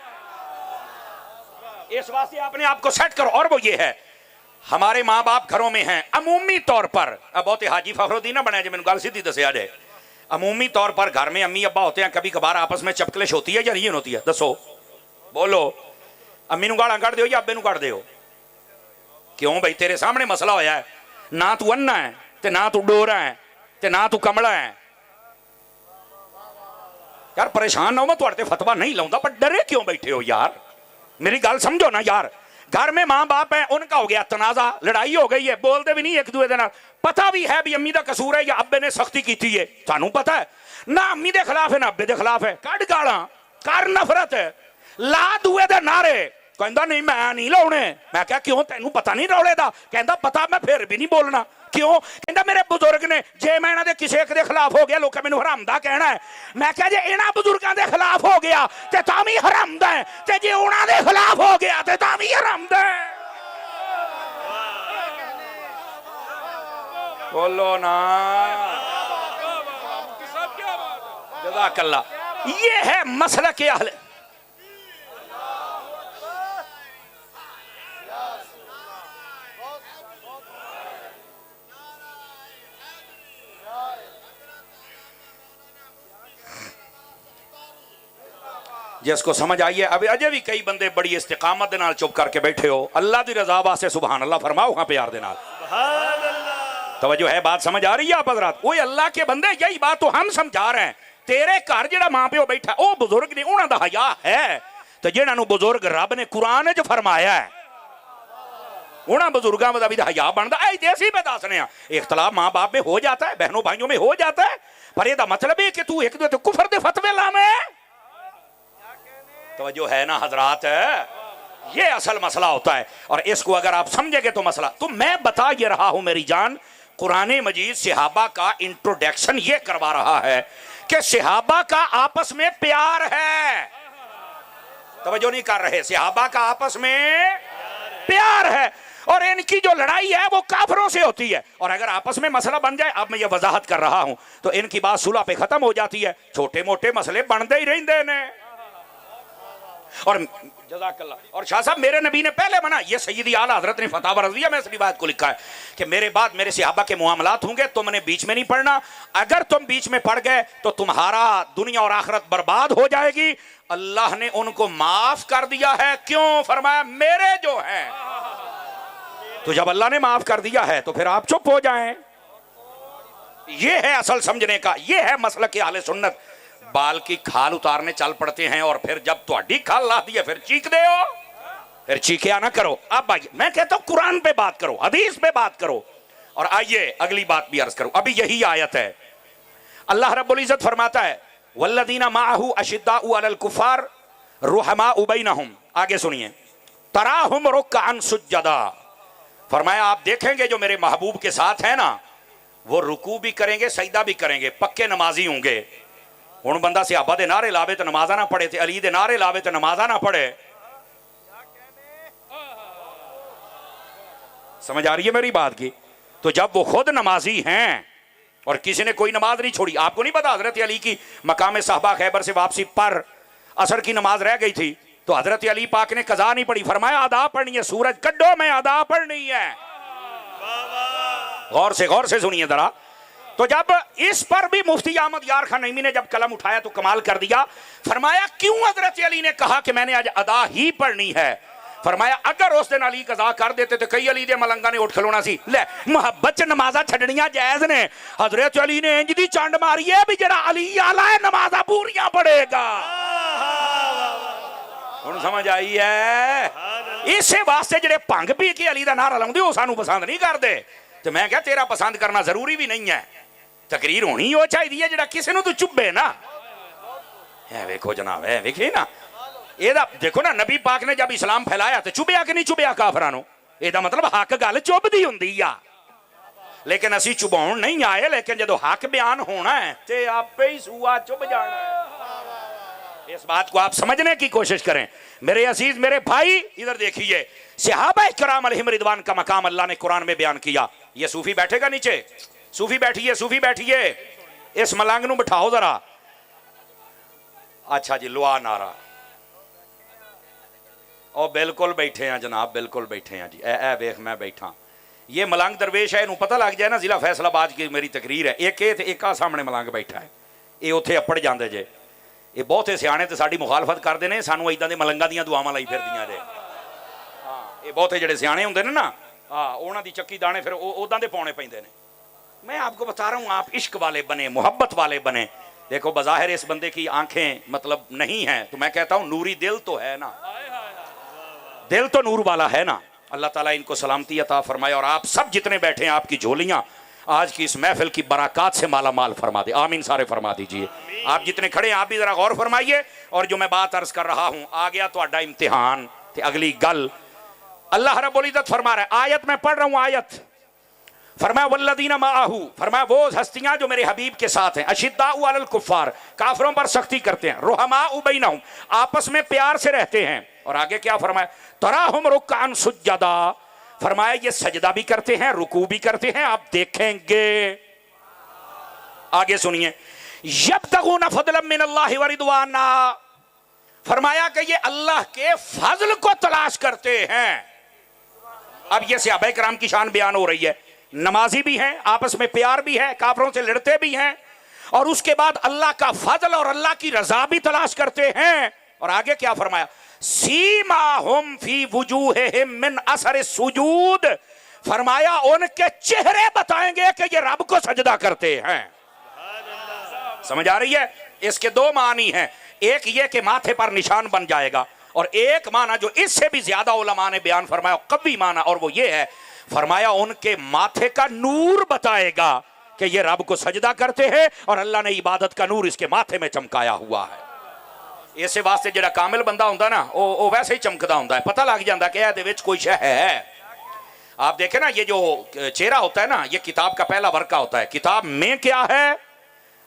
इस वास्ते अपने आप को सेट करो। और वो ये है, हमारे माँ बाप घरों में हैं अमूमी तौर पर, अब बहुत हाजी फखरुद्दीन ना बने जो मैंने गल सीधी दसिया जाए, अमूमी तौर पर घर में अम्मी अब्बा होते हैं, कभी कभार आपस में चपकलिश होती है या नहीं होती है? दसो, बोलो। अम्मी नूं गालां कढ़ दिओ या अब्बे नूं कढ़ दिओ? क्यों भाई? तेरे सामने मसला होया है, ना तू अन्ना है ते ना तू डोरा है ते ना तू कमला है। यार परेशान ना हो, मैं तुहाडे ते फतवा नहीं लाऊंगा, पर डरे क्यों बैठे हो यार? मेरी गल समझो ना यार। घर में माँ बाप है, उनका हो गया तनाजा, लड़ाई हो गई है, बोलते भी नहीं एक दूसरे के नाल, पता भी है भी अम्मी का कसूर है या अब्बे ने सख्ती की थी है, सानू पता है ना अम्मी के खिलाफ है ना अब्बे के खिलाफ है। कड़ गाला कर नफरत है, ला दुए दे नारे, कहता नहीं मैं नहीं लाने। मैं क्या क्यों, तेनू पता नहीं रौले दा? कहता पता, मैं फिर भी नहीं बोलना। क्यों? कहता मेरे बुजुर्ग ने, जे मैं इन्हां दे किसी एक दे खिलाफ हो गया लोग मैनू हरामदा कहना है। मैं क्या जे इन्हां बुजुर्गों के खिलाफ हो गया ते तां भी हरामदा है, ते जे उन्हां दे खिलाफ हो गया ते तां भी हरामदा है। बोलो ना जज़ाकल्लाह। ये है मसला के अहले। जिसको समझ आई है। अभी अजय भी कई बंदे बड़ी इस्तिकामत दे नाल चुप करके बैठे हो, अल्लाह दी रजा वास्ते सुभान अल्लाह फरमाओ हां प्यार दे नाल। तवज्जो है, बात समझ आ रही है आप हज़रात? ओए अल्लाह के बंदे, यही बात तो हम समझा रहे हैं। तेरे घर जेड़ा मां प्यो बैठा ओ बुजुर्ग ने, उन्हां दा हया है ते जिन्हां नूं बुजुर्ग रब ने कुरान च फरमाया है उन्हां बुजुर्गों का भी हया बनता है। ऐसी पे दसने इख्तलाफ मां बाप में हो जाता है, बहनों भाइयों में हो जाता है, पर यह मतलब है कि तू एक दूसरे कुफर दे फतवे लावे। तो जो है ना हजरात, ये असल मसला होता है, और इसको अगर आप समझेंगे तो मसला। तो मैं बता ये रहा हूं मेरी जान, कुरान मजीद सहाबा का इंट्रोडक्शन ये करवा रहा है कि सहाबा का आपस में प्यार है। तवज्जो नहीं कर रहे, सहाबा का आपस में प्यार है, और इनकी जो लड़ाई है वो काफिरों से होती है। और अगर आपस में मसला बन जाए, अब मैं ये वजाहत कर रहा हूं, तो इनकी बात सुलह पे खत्म हो जाती है। छोटे मोटे मसले बनते ही रहते हैं। और जज़ाकल्लाह। और शाह साहब, मेरे नबी ने पहले मना, ये सैयदी आला हजरत ने फतवा रज़िया में इस रिवायत को लिखा है कि मेरे बाद मेरे सहाबा के मुआमलात होंगे, तुमने बीच में नहीं पढ़ना। अगर तुम बीच में पड़ गए तो तुम्हारा दुनिया और आखिरत बर्बाद हो जाएगी। अल्लाह ने उनको माफ कर दिया है। क्यों? फरमाया मेरे जो हैं। तो जब अल्लाह ने माफ कर दिया है तो फिर आप चुप हो जाएं। ये है असल समझने का, ये है मसलक के अहले सुन्नत। बाल की खाल उतारने चल पड़ते हैं, और फिर जब तुम्हारी खाल ला दी है फिर चीख दे हो, फिर चीखिया ना करो। अब आइए, मैं कहता हूं कुरान पे बात करो, हदीस पे बात करो। और आइए अगली बात भी अर्ज करूं। अभी यही आयत है, अल्लाह रब्बुल इज्जत फरमाता है वल्लदीना माअहू अशिद्दाउ अलल कुफार रुहमाउ बैनहुम। आगे सुनिए, तराहुम रुक्अन सुज्जदा। फरमाया आप देखेंगे जो मेरे महबूब के साथ है ना, वो रुकू भी करेंगे, सजदा भी करेंगे, पक्के नमाजी होंगे। हुण बंदा सहाबा दे नारे लावे तो नमाजा ना पढ़े, ते अली दे नारे लावे तो नमाजा ना पढ़े। समझ आ रही है मेरी बात की? तो जब वो खुद नमाजी हैं और किसी ने कोई नमाज नहीं छोड़ी, आपको नहीं पता हजरत अली की मकाम साहबा खैबर से वापसी पर असर की नमाज रह गई थी, तो हजरत अली पाक ने कजा नहीं पढ़ी, फरमाया अदा पढ़नी है, सूरज कड्डो में अदा पढ़नी है। गौर से सुनिए जरा। तो जब इस पर भी मुफ्ती अहमद यार खान नईमी ने जब कलम उठाया तो कमाल कर दिया। फरमाया क्यों हजरत अली ने कहा कि मैंने आज अदा ही पढ़नी है? फरमाया अगर उस दिन अली कजा कर देते तो कई अली दे मलंगा ने उठ खलोना सी, ले मुहब्बत च नमाजा छड़नियां जायज ने। हजरत अली ने इंज दी चंड मारी है भी जरा अली आला है नमाजा पूरियां पढ़ेगा। हुण समझ आई है? इसे वास्ते जेडे भंग पी के अली दा नारा लाउंदे ओ सानू पसंद नहीं करदे। ते मैं क्या तेरा पसंद करना जरूरी भी नहीं है, तकरीर होनी हो चाहिए है जेड़ा किसी नूं तू चुभे ना। है वेखो जनाब, है वेखे ना, एदा देखो ना, नबी पाक ने जब इस्लाम फैलाया तो चुभया कि नहीं चुभया काफरां नूं? एदा मतलब हक गल चुभदी हुंदी आ, लेकिन असी चुभाउण नहीं आए। लेकिन जदों हक बयान होना है ते आपे ही सूआ चुभ जाना है। इस बात को आप समझने की कोशिश करें मेरे अजीज, मेरे भाई। इधर देखिए, सहाबा किराम अलैहिम रिदवान का मकाम अल्लाह ने कुरान में बयान किया। ये सूफी बैठेगा नीचे, सूफी बैठिए, सूफी बैठिए, इस मलंग नूं बिठाओ जरा। अच्छा जी, लुआ नारा। और बिल्कुल बैठे हैं जनाब, बिल्कुल बैठे हैं जी। ए वेख मैं बैठा, ये मलंग दरवेश है, इनू पता लग जाए ना जिला फैसलाबाद की मेरी तकरीर है। एक सामने मलंग बैठा है, ये उत्थे अपड़ जाते जे। ये बहुते सियाने तो साडी मुखालफत करते हैं, सानू इदां दे मलंगा दियां दुआवां लाई फिरदियां जे। हाँ, ये बहुते जेडे सियाने हुंदे ने ना, हाँ, उन्हां दी चक्की दाने फिर उदां दे पाउणे पैंदे ने। मैं आपको बता रहा हूँ, आप इश्क वाले बने, मोहब्बत वाले बने। देखो बज़ाहिर इस बंदे की आंखें मतलब नहीं है, तो मैं कहता हूँ नूरी दिल तो है ना, दिल तो नूर वाला है ना। अल्लाह ताला इनको सलामती अता फरमाए, और आप सब जितने बैठे हैं आपकी झोलियां आज की इस महफिल की बरक़ात से माला माल फरमा दे। आमीन सारे फरमा दीजिए। आप जितने खड़े हैं आप भी जरा गौर फरमाइए। और जो मैं बात अर्ज कर रहा हूं, आ गया तो इम्तिहान ते अगली गल अल्लाह रब्बुल इज्जत फरमा रहा है। आयत में पढ़ रहा हूं, आयत फरमाया वल्लदीना माअहू, फरमाया वो हस्तियां जो मेरे हबीब के साथ हैं, अशिद्दाउ अलल कुफ्फार, काफिरों पर सख्ती करते हैं, रुहमाउ बैनहुम, आपस में प्यार से रहते हैं। और आगे क्या फरमाया, तराहुम रुक्अन सुज्जदा, फरमाया ये सजदा भी करते हैं, रुकू भी करते हैं। आप देखेंगे, आगे सुनिए, यब्तगूना फज़लन मिनल्लाहि व रिदवाना, फरमाया कि ये अल्लाह के फजल को तलाश करते हैं। अब ये सहाबा किराम की शान बयान हो रही है, नमाजी भी हैं, आपस में प्यार भी है, काफिरों से लड़ते भी हैं, और उसके बाद अल्लाह का फजल और अल्लाह की रजा भी तलाश करते हैं। और आगे क्या फरमाया, सीमाहुम फी वुजूहिहिम मिन असर सुजूद, फरमाया उनके चेहरे बताएंगे कि ये रब को सजदा करते हैं। समझ आ रही है? इसके दो मानी हैं, एक ये कि माथे पर निशान बन जाएगा, और एक माना जो इससे भी ज्यादा उलमा ने बयान फरमाया कभी माना, और वो ये है, फरमाया उनके माथे का नूर बताएगा कि ये रब को सजदा करते हैं, और अल्लाह ने इबादत का नूर इसके माथे में चमकाया हुआ है। इसे वास्ते जेड़ा कामिल बंदा होंदा ना, वो वैसे ही चमकदा होंदा है, पता लग जाता कि इहदे विच कोई शय है। आप देखें ना, ये जो चेहरा होता है ना, ये किताब का पहला वर्का होता है। किताब में क्या है,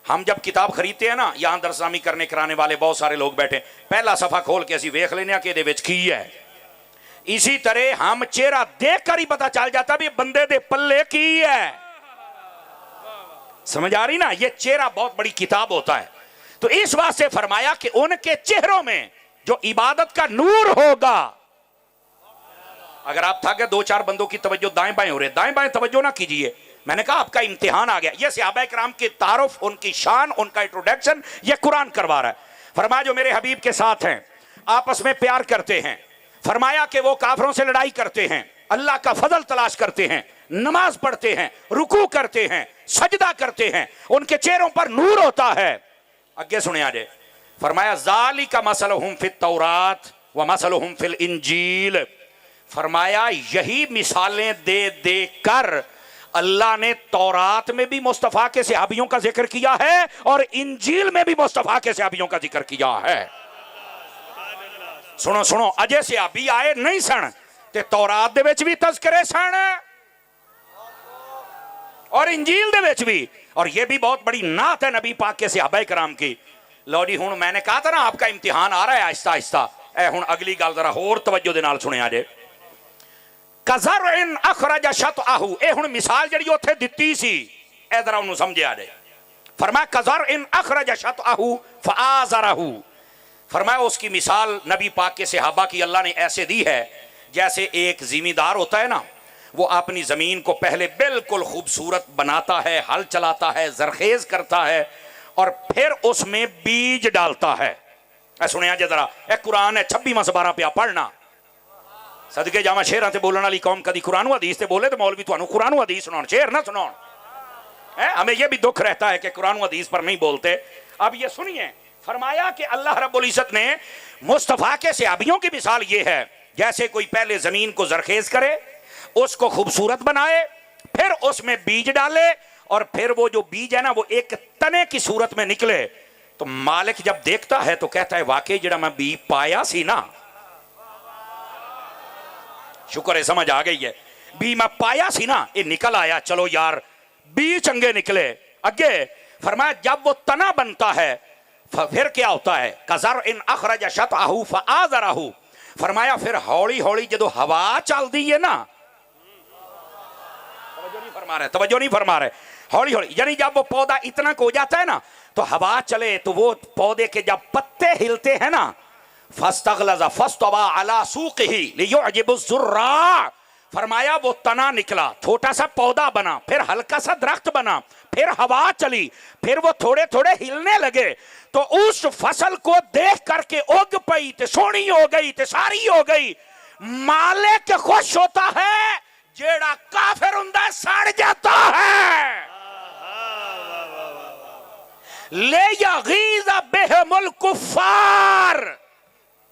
हम जब किताब खरीदते हैं ना, यहां दरसामी करने कराने वाले बहुत सारे लोग बैठे, पहला सफा खोल के असी वेख लेने कि इहदे विच की है। इसी तरह हम चेहरा देख कर ही पता चल जाता भी बंदे दे पल्ले की है। समझ आ रही ना? ये चेहरा बहुत बड़ी किताब होता है। तो इस वास्ते फरमाया कि उनके चेहरों में जो इबादत का नूर होगा। अगर आप थक गए, दो चार बंदों की तवज्जो दाएं बाएं हो रहे, दाएं बाएं तवज्जो ना कीजिए। मैंने कहा आपका इम्तिहान आ गया। ये सहाबा किराम की तारुफ, उनकी शान, उनका इंट्रोडक्शन ये कुरान करवा रहा है। फरमाया जो मेरे हबीब के साथ हैं, आपस में प्यार करते हैं, फरमाया कि वो काफरों से लड़ाई करते हैं, अल्लाह का फजल तलाश करते हैं, नमाज पढ़ते हैं, रुकू करते हैं, सजदा करते हैं, उनके चेहरों पर नूर होता है। आगे सुने आजे, फरमाया ज़ालिका मसलहुम फित तौरात व मसलहुम फिल इंजील, फरमाया यही मिसालें दे दे कर अल्लाह ने तौरात में भी मुस्तफा के सहाबियों का जिक्र किया है और इंजील में भी मुस्तफा के सहाबियों का जिक्र किया है। सुनो सुनो, अजे सहाबी आए नहीं सन ते तौरात दे विच भी तज़किरे सन और इंजील दे विच भी, और ये भी बहुत बड़ी नात है नबी पाक के सहाबा कराम की। लो जी, हुण मैंने कहा था ना आपका इम्तिहान आ रहा है आहिस्ता आहिस्ता। ए हुण अगली गल जरा होर तवज्जो दे नाल सुने आजे। कज़रइन अखरज शतअहू, ए हुण मिसाल जड़ी उत्थे दित्ती सी, ए जरा उन्होंने समझे आ जाए। फरमाया कज़रइन अखरज शतअहू फआज़रहू, फरमाया उसकी मिसाल नबी पाक के सहाबा की अल्लाह ने ऐसे दी है जैसे एक जिमीदार होता है ना, वो अपनी जमीन को पहले बिल्कुल खूबसूरत बनाता है, हल चलाता है, जरखेज करता है और फिर उसमें बीज डालता है। सुने जरा, ए कुरान है 26वां सबारा पिया पढ़ना। सदके जावा शेरां ते बोलने वाली कौम कदी कुरान हदीस ते बोले तो मौलवी तुहानू कुरान हदीस सुनाउण, शेर ना सुनाउण। हमें यह भी दुख रहता है कि कुरान हदीस पर नहीं बोलते। अब ये सुनिए, फरमाया कि अल्लाह रब्बुल इज्जत ने मुस्तफा के सहाबियों की मिसाल ये है जैसे कोई पहले जमीन को जरखेज करे, उसको खूबसूरत बनाए, फिर उसमें बीज डाले और फिर वो जो बीज है ना वो एक तने की सूरत में निकले, तो मालिक जब देखता है तो कहता है वाकई जड़ा मैं बीज पाया सी ना, शुक्र है समझ आ गई है, बी मैं पाया सी ना, ये निकल आया, चलो यार बी चंगे निकले। अगे फरमाया जब वो तना बनता है फिर क्या होता है, कज़र इन अखरज शतअहू फआज़रहू, फरमाया फिर हौली हौली जो हवा चलती है ना, तवज्जो नहीं फरमा रहे, हौली हौली यानी जब वो पौधा इतना हो जाता है ना तो हवा चले तो वो पौधे के जब पत्ते हिलते हैं ना, फस्तगलज़ फस्तवा अला सूक़िही लियुअजिबुज़्ज़ुर्रा, फरमाया वो तना निकला, छोटा सा पौधा बना, फिर हल्का सा दरख्त बना, फिर हवा चली, फिर वो थोड़े थोड़े हिलने लगे, तो उस फसल को देख करके उग पई ते सोहनी हो गई ते सारी हो गई। मालिक खुश होता है, जेड़ा काफिर हुंदा सड़ जाता है। ले यगीज़ बिहिमुल कुफ्फार,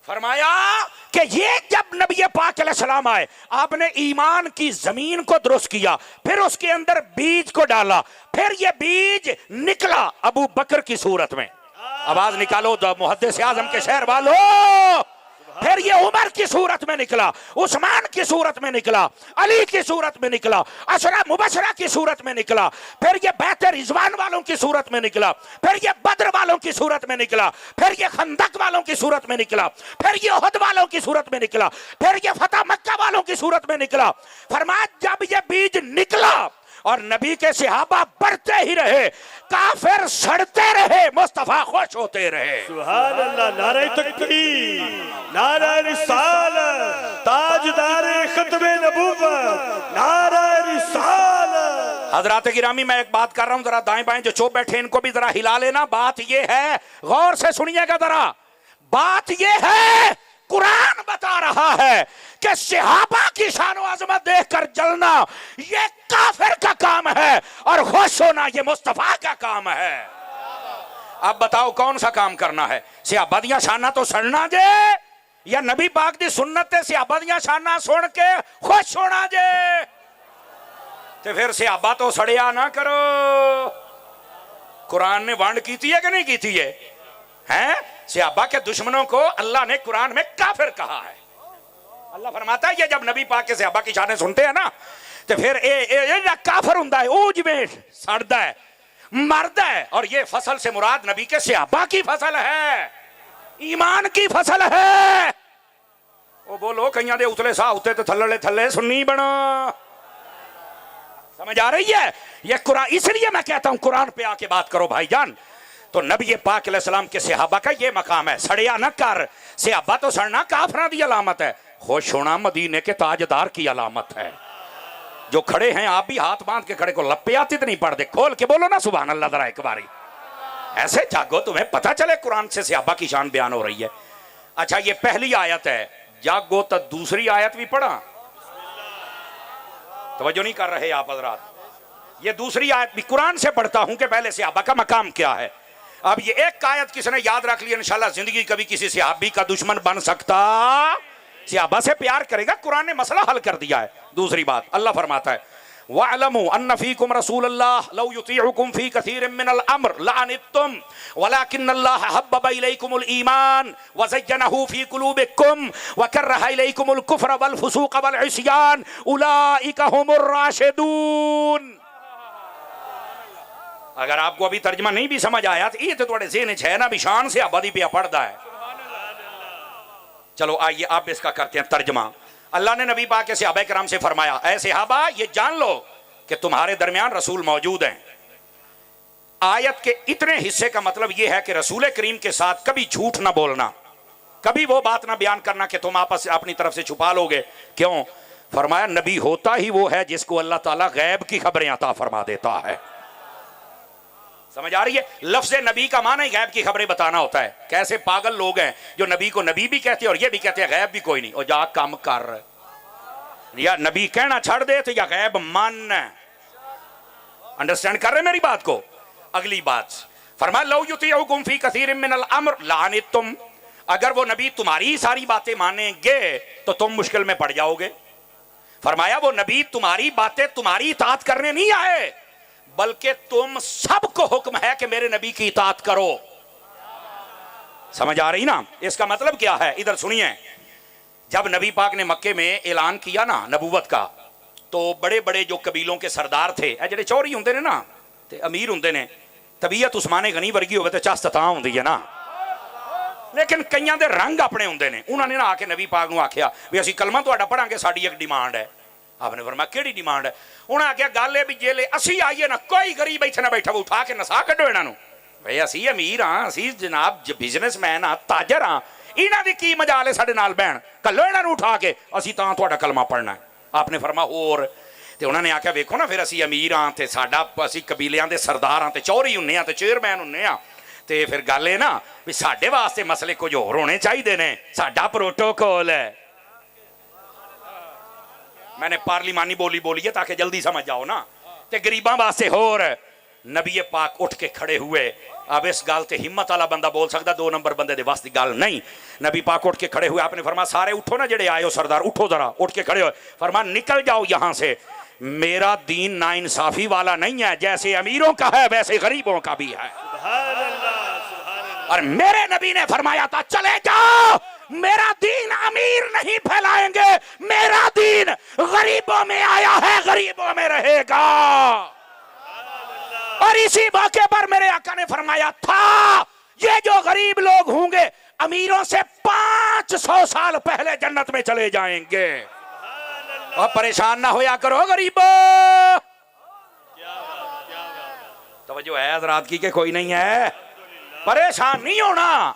फरमाया कि ये जब नबी पाक अलैहिस्सलाम आए, आपने ईमान की जमीन को दुरुस्त किया, फिर उसके अंदर बीज को डाला, फिर ये बीज निकला अबू बकर की सूरत में, आवाज निकालो मुहद्दिस आज़म के शहर वालों, फिर ये उमर की सूरत में निकला, उस्मान की सूरत में निकला, अली की सूरत में निकला, अशरा मुबशरा की सूरत में निकला, फिर ये बैत रिजवान वालों की सूरत में निकला, फिर ये बद्र वालों की सूरत में निकला, फिर ये खंदक वालों की सूरत में निकला, फिर ये उहद वालों की सूरत में निकला, फिर ये फतह मक्का वालों की सूरत में निकला। फरमाया जब ये बीज निकला और नबी के सहाबा बढ़ते ही रहे, काफिर सड़ते रहे, मुस्तफा खुश होते रहे।
सुभान अल्लाह, नारे तकबीर, नारे रिसालत, ताजदारे खत्मे नबूवत, नारे रिसालत।
हजरात गिरामी, मैं एक बात कर रहा हूं, जरा दाएं बाएं जो चुप बैठे इनको भी जरा हिला लेना। बात ये है, गौर से सुनिएगा जरा, बात यह है, कुरान बता रहा है कि सहाबा की शान अजमत देखकर जलना यह काफिर का काम है और खुश होना यह मुस्तफा का काम है। अब बताओ कौन सा काम करना है? सहाबा दियां शाना तो सड़ना जे, या नबी पाक दी सुन्नत ते सहाबा दियां शाना सुन के खुश होना जे? ते फिर सहाबा तो सड़िया ना करो। कुरान ने वंड की है कि नहीं की है? हैं? सहाबा के दुश्मनों को अल्लाह ने कुरान में काफिर कहा है। अल्लाह फरमाता है ये जब नबी पाक के सहाबा की शानें सुनते हैं ना, तो फिर ए काफिर हुंदा है, ऊज में सड़दा है, मरदा है। और ये फसल से मुराद नबी के सहाबा की फसल है, ईमान की फसल है। वो बोलो कईयां दे उतले सा उते ते थल्ले थल्ले सुन्नी बना। समझ आ रही है? ये कुरान, इसलिए मैं कहता हूं कुरान पे आके बात करो भाईजान। तो नबी पाक अलैहिस्सलाम के सहाबा का ये मकाम है, सड़िया न कर। सहाबा तो सड़ना काफिरां दी अलामत है, खुश होना मदीने के ताजदार की अलामत है। जो खड़े हैं आप भी हाथ बांध के खड़े को लप्पियाती तो नहीं पढ़ दे, खोल के बोलो ना सुभान अल्लाह जरा एक बारी, ऐसे जागो तुम्हें पता चले कुरान से सहाबा की शान बयान हो रही है। अच्छा ये पहली आयत है, जागो तो दूसरी आयत भी पढ़ा, तवज्जो नहीं कर रहे आप हजरात। ये दूसरी आयत भी कुरान से पढ़ता हूं कि पहले सहाबा का मकाम क्या है। अब ये एक आयत किसने याद रख लिया, इंशाल्लाह जिंदगी कभी किसी सहाबी का दुश्मन बन सकता। सहाबा से प्यार करेगा, कुरान ने मसला हल कर दिया है। दूसरी बात अल्लाह फरमाता है वअलमू अन्न फीकुम रसूलल्लाह लौ युतीउकुम फी कसीरिन मिनल अम्र लअनित्तुम वलाकिन्नल्लाह हब्बब इलैकुमुल ईमान वज़य्यनहु फी कुलूबिकुम वकर्रह इलैकुमुल कुफ्र वल फुसूक वल इस्यान उलाइका हुमुर राशिदून। अगर आपको अभी तर्जमा नहीं भी समझ आया तो ये तो थोड़े ज़हन है ना, विशान से आबादी पे पढ़ता है। चलो आइए आप इसका करते हैं तर्जमा। अल्लाह ने नबी पाक के सहाबा किराम से फरमाया, ऐ सहाबा ये जान लो कि तुम्हारे दरमियान रसूल मौजूद हैं। आयत के इतने हिस्से का मतलब यह है कि रसूल करीम के साथ कभी झूठ ना बोलना, कभी वो बात ना बयान करना कि तुम आपस अपनी तरफ से छुपा लोगे। क्यों? फरमाया नबी होता ही वो है जिसको अल्लाह ताला गैब की खबरें अता फरमा देता है। समझ आ रही है? लफ्ज़ नबी का माना ही गैब की खबरें बताना होता है। कैसे पागल लोग हैं जो नबी को नबी भी कहते हैं और ये भी कहते हैं गैब भी कोई नहीं, और जा काम कर, या नबी कहना छोड़ दे तो या गैब मान। अंडरस्टैंड कर रहे मेरी बात को? अगली बात फरमाया लौ युतीउकुम फी कसीरिन मिनल अम्र लअनित्तुम, अगर वो नबी तुम्हारी सारी बातें मानेंगे तो तुम मुश्किल में पड़ जाओगे। फरमाया वो नबी तुम्हारी बातें तुम्हारी इताअत करने नहीं आए, बल्कि तुम सबको हुक्म है कि मेरे नबी की इताअत करो। समझ आ रही ना? इसका मतलब क्या है? इधर सुनिए। जब नबी पाक ने मक्के में ऐलान किया ना नबूवत का, तो बड़े बड़े जो कबीलों के सरदार थे, जेडे चौरी होंदे ने ना ते अमीर होंदे ने, तबीयत उस्माने गनी वर्गी होवे ते चस्त तां हुंदी है ना, लेकिन कईयां दे रंग अपने होंदे ने। उन्होंने ना आके नबी पाक नूं आख्या भी असीं कलमा तुहाडा पढ़ांगे, साडी एक डिमांड है। आपने फरमाया केड़ी डिमांड है? उन्हें आख्या गल है भी जेले असी आइए ना कोई गरीब इत्थे ना बैठा, उठा के नसा कड्डो इन्हां नूं। भाई असी अमीर हाँ, असी जनाब बिजनेसमैन हाँ, ताजर हाँ, इन्हां दी की मजाल है साडे नाल बहन, कल्लो इन्हां नूं उठा के असी तां तुहाडा कलमा पढ़ना है। आपने फरमाया होर? ते उन्होंने आख्या वेखो ना फिर असी अमीर हाँ ते साडा असी कबीलियां दे सरदार हाँ ते चौधरी हुन्ने हाँ ते चेयरमैन हुन्ने हाँ, ते फिर गल है ना भी साडे वास्ते मसले कुछ होर होने चाहिए ने, साडा प्रोटोकॉल है। मैंने पार्लिमानी बोली बोली है ताकि जल्दी समझ जाओ ना, ते गरीबां वास्ते होर। नबी पाक उठ के खड़े हुए। अब इस गल ते हिम्मत वाला बंदा बोल सकता, 2 नंबर बंदे दे वास्ते गल नहीं। नबी पाक उठ के खड़े हुए। आपने फरमाया सारे उठो ना, जेडे आए हो सरदार उठो जरा, उठ के खड़े हो। फरमाया निकल जाओ यहां से, मेरा दीन ना इंसाफी वाला नहीं है, जैसे अमीरों का है वैसे गरीबों का भी है। और मेरे नबी ने फरमाया था चले जाओ, मेरा दीन अमीर नहीं फैलाएंगे, मेरा दीन गरीबों में आया है, गरीबों में रहेगा। और इसी मौके पर मेरे आका ने फरमाया था ये जो गरीब लोग होंगे अमीरों से 500 साल पहले जन्नत में चले जाएंगे। और परेशान ना होया करो गरीबों। तवज्जो है हज़रात की के कोई नहीं है? परेशान नहीं होना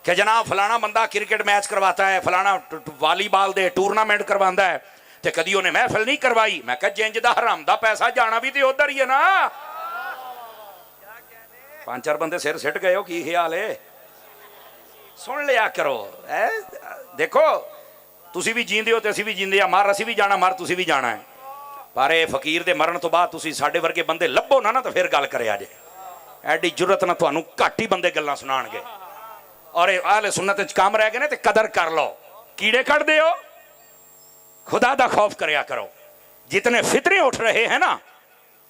कि जनाब फलाना बंदा क्रिकेट मैच करवाता है, फलाना वालीबॉल दे टूर्नामेंट करवाता है, ते कदी उन्हें महफिल नहीं करवाई। मैं कहा जिंज दा हराम दा पैसा जाना भी तो उधर ही है ना। 5-4 बंदे सिर सिट गए हो, की ख्याल है? सुन लिया करो देखो ਤੁਸੀਂ ਵੀ ਜੀਂਦੇ ਹੋ ਤੇ ਅਸੀਂ ਵੀ ਜੀਂਦੇ ਆ ਮਰ ਅਸੀਂ ਵੀ ਜਾਣਾ ਮਰ ਤੁਸੀਂ ਵੀ ਜਾਣਾ ਹੈ ਪਰ ਇਹ ਫਕੀਰ ਦੇ ਮਰਨ ਤੋਂ ਬਾਅਦ ਤੁਸੀਂ ਸਾਡੇ ਵਰਗੇ ਬੰਦੇ ਲੱਭੋ ਨਾ ਤਾਂ ਫਿਰ ਗੱਲ ਕਰਿਆ ਜੇ ਐਡੀ ਜੁਰਤ ਨਾਲ ਤੁਹਾਨੂੰ ਘੱਟ ਹੀ ਬੰਦੇ ਗੱਲਾਂ ਸੁਣਾਣਗੇ ਔਰ ਇਹ ਆਲੇ ਸੁਨਨਤ ਚ ਕੰਮ ਰਹਿ ਗਏ ਨੇ ਤੇ ਕਦਰ ਕਰ ਲਓ कीड़े कट दे हो खुदा दा खौफ करया करो जितने फितरे उठ रहे हैं ना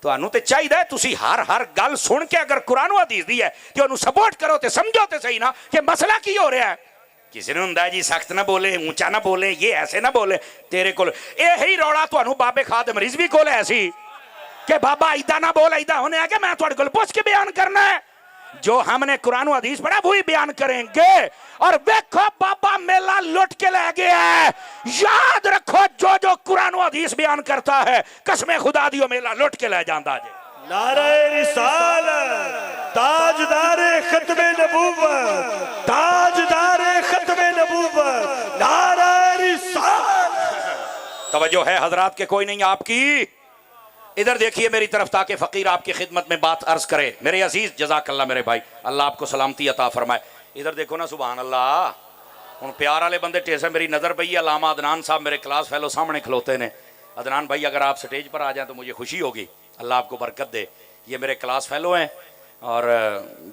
ਤੁਹਾਨੂੰ ਤੇ ਚਾਹੀਦਾ ਤੁਸੀਂ ਹਰ ਗੱਲ ਸੁਣ ਕੇ ਅਗਰ ਕੁਰਾਨ ਉਹ ਹਦੀਸ ਦੀ ਹੈ ਤੇ ਉਹਨੂੰ ਸਪੋਰਟ ਕਰੋ ਤੇ ਸਮਝੋ ਤੇ ਸਹੀ ਨਾ ਕਿ ਮਸਲਾ ਕੀ ਹੋ ਰਿਹਾ ਹੈ ਕਿਸੇ ਨੂੰ ਹੁੰਦਾ ਜੀ ਸਖਤ ਨਾ ਬੋਲੇ ਉੱਚਾ ਨਾ ਬੋਲੇ ਇਹ ਐਸੇ ਨਾ ਬੋਲੇ ਤੇਰੇ ਕੋਲ ਇਹੀ ਰੌਲਾ ਤੁਹਾਨੂੰ ਬਾਬੇ ਖਾਦਮ ਰਿਜ਼ਵੀ ਕੋਲ ਹੈ ਸੀ कि बाबा इदा ना बोल इदा होने आगे मैं थोड़े को पूछ के बयान करना है जो हमने कुरान हदीस पढ़ा वही बयान करेंगे और देखो बाबा मेला लुट के ले गया है याद रखो जो कुरान हदीस बयान करता है कसमें खुदा दियो मेला लुट के ले जाता है
नारे रिसालत ताजदार खत्मे नबूवत ताजदार खत्मे नबूवत नारे रिसालत
तवज्जो है हजरात के कोई नहीं आपकी इधर देखिए मेरी तरफ ताकि फकीर आपकी खिदमत में बात अर्ज करे मेरे अजीज जज़ाकल्लाह मेरे भाई अल्लाह आपको सलामती अता फरमाए इधर देखो ना सुभान अल्लाह हुण प्यार वाले बंदे टेसे मेरी नज़र पई अल्लामा अदनान साहब मेरे क्लास फेलो सामने खलोते ने अदनान भाई अगर आप स्टेज पर आ जाएं तो मुझे खुशी होगी अल्लाह आपको बरकत दे ये मेरे क्लास फेलो हैं और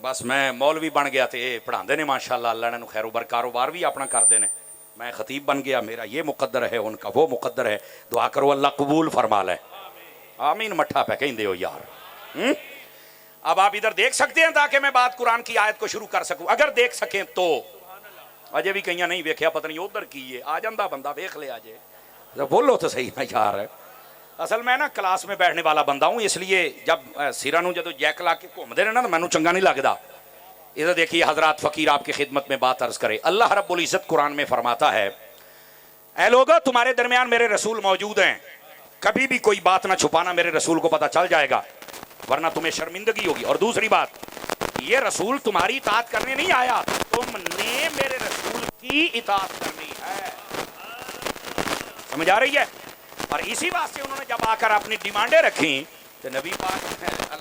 बस मैं मौलवी बन गया तो ये पढ़ाते ने माशाअल्लाह अल्लाह ने खैर बर कारोबार भी अपना करते हैं मैं खतीब बन गया मेरा ये मुकद्दर है उनका वो मुकद्दर है दुआ करो अल्लाह कबूल फरमा ले आमीन मट्ठा पे कहेंदे हो यार अब आप इधर देख सकते हैं ताकि मैं बात कुरान की आयत को शुरू कर सकूं अगर देख सकें तो अजय भी कहीं नहीं वेख्या पता नहीं उधर की है आ जाता बंदा वेख ले अजय तो बोलो तो सही ना यार असल मैं ना क्लास में बैठने वाला बंदा हूं इसलिए जब सिरा जो जैक ला के घूमते रहे ना तो मैनू चंगा नहीं लगता इधर देखिए हजरात फकीर आपकी खिदमत में बात अर्ज करे अल्लाह रब्बुल इज्जत कुरान में फरमाता है ऐ लोगो तुम्हारे दरमियान मेरे रसूल मौजूद हैं कभी भी कोई बात ना छुपाना मेरे रसूल को पता चल जाएगा वरना तुम्हें शर्मिंदगी होगी और दूसरी बात ये रसूल तुम्हारी इताअत करने नहीं आया तुमने मेरे रसूल की इताअत करनी है समझ आ रही है और इसी बात से उन्होंने जब आकर अपनी डिमांडें रखी तो नबी पाक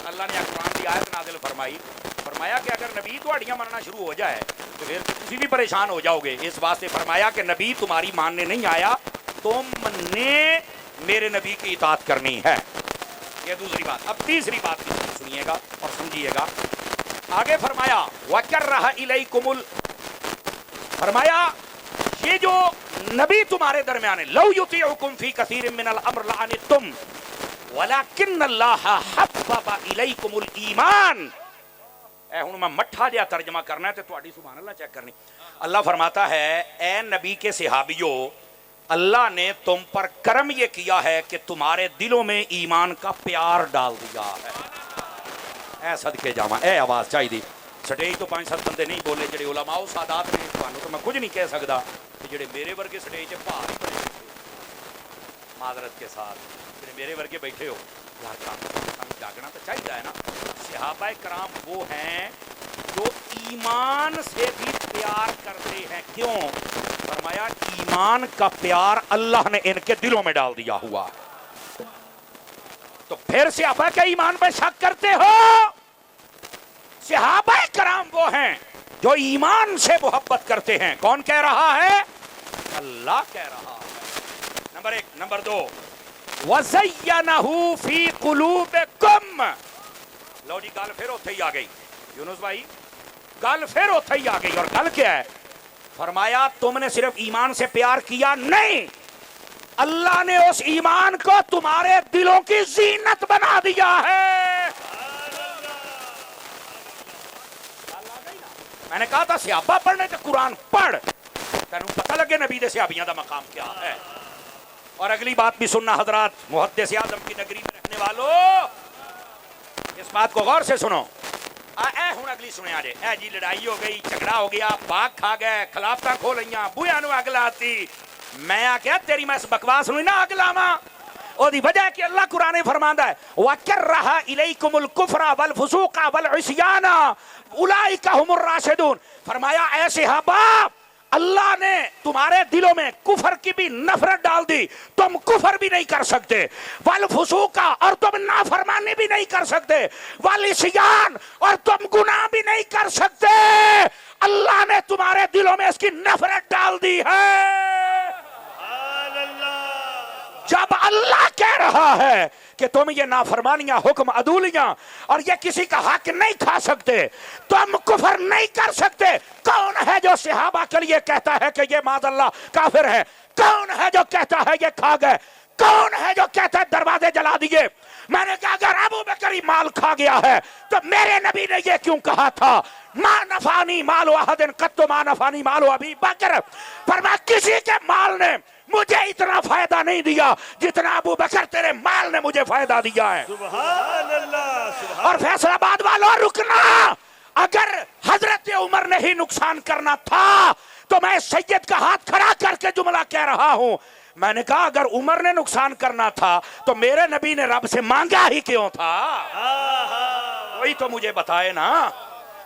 अल्लाह ने कुरान की आयत नाज़िल फरमाया कि अगर नबी तुहाड़ियां मनना शुरू हो जाए तो फिर तुसी भी परेशान हो जाओगे इस वास्ते फरमाया कि नबी तुम्हारी मानने नहीं आया तुमने मेरे नबी की इताअत करनी है ये दूसरी बात अब तीसरी बात भी सुनिएगा और समझिएगा आगे फरमाया वकर्रह इलैकुमुल फरमाया ये जो नबी तुम्हारे दरमियान है लौ युतीउकुम फी कसीरिन मिनल अम्र लअनितुम वलाकिन्नल्लाह हब्बबा इलैकुमुल ईमान ए हुण मैं मट्ठा जिहा तर्जमा करना है ते तुहाडी सुभान अल्लाह चेक करनी अल्लाह फरमाता है ए नबी के सहाबियों अल्लाह ने तुम पर करम ये किया है कि तुम्हारे दिलों में ईमान का प्यार डाल दिया है ऐ सदके जावा ए आवाज चाहिए स्टेज तो 5-7 बंदे नहीं बोले जेडे उलमाओ सादात ने तो मैं कुछ नहीं कह सकता कि जेडे मेरे वर्गे स्टेज भार ही बने माजरत के साथ जेडे मेरे वर्गे बैठे हो यार काम जागना तो चाहिए है ना सहाबाए कराम वो हैं जो ईमान से भी प्यार करते हैं क्यों फरमाया ईमान का प्यार अल्लाह ने इनके दिलों में डाल दिया हुआ तो फिर सहाबा के ईमान पे शक करते हो सहाबा कराम वो हैं जो ईमान से मोहब्बत करते हैं कौन कह रहा है अल्लाह कह रहा है नंबर 1 नंबर 2 वज़य्यनहु फी कुलूबिकुम लो जी गल फिर उत्थे ही आ गई यूनुस भाई गल फिर उत्थे ही आ गई और गल क्या है फरमाया तुमने सिर्फ ईमान से प्यार किया नहीं अल्लाह ने उस ईमान को तुम्हारे दिलों की जीनत बना दिया है मैंने कहा था सहाबा पढ़ने तो कुरान पढ़ तेनू पता लगे नबी दे सहाबियां दा मकाम क्या है और अगली बात भी सुनना हजरात मुहद्दिस आज़म की नगरी में रहने वालों इस बात को गौर से सुनो हुण अगली सुने जे ए जी लड़ाई हो गई झगड़ा हो गया बाग खा गए खिलाफता खो लईयां बूहियां नूं अग लाती मैं आख्या तेरी मैं इस बकवास नूं ना अग लावां ओदी वजह कि अल्लाह कुरान में फरमांदा है वकर्रह इलैकुमुल कुफ्रा वल फुसूका वल इस्याना उलाइका हुमुर राशिदून फरमाया ऐ सहाबा अल्लाह ने तुम्हारे दिलों में कुफर की भी नफरत डाल दी, तुम कुफर भी नहीं कर सकते, वल फुसूका और तुम नाफरमानी भी नहीं कर सकते, वल इस्यान और तुम गुनाह भी नहीं कर सकते। अल्लाह ने तुम्हारे दिलों में इसकी नफरत डाल दी है। जब अल्लाह कह रहा है कि तुम ये नाफरमानियां, हुक्म अदूलियां और ये किसी का हक नहीं खा सकते, तुम कुफर नहीं कर सकते, कौन है जो सहाबा के लिए कहता है कि ये माज़अल्लाह काफिर है? कौन है जो कहता है ये खा गए? कौन है जो कहता है दरवाजे जला दिए? मैंने कहा अगर अबू बकर माल खा गया है तो मेरे नबी ने ये क्यों कहा था, मा नफानी मालो अहदिन कत्तो मा नफानी मालो अबी बकर। फरमाया किसी के माल ने मुझे इतना फायदा नहीं दिया जितना अबू बकर तेरे माल ने मुझे फायदा दिया है।
सुभान अल्लाह।
और फैसलाबाद वालों रुकना, अगर हजरत उमर ने ही नुकसान करना था तो मैं सैयद का हाथ खड़ा करके जुमला कह रहा हूं। मैंने कहा अगर उमर ने नुकसान करना था तो मेरे नबी ने रब से मांगा ही क्यों था? कोई तो मुझे बताए ना,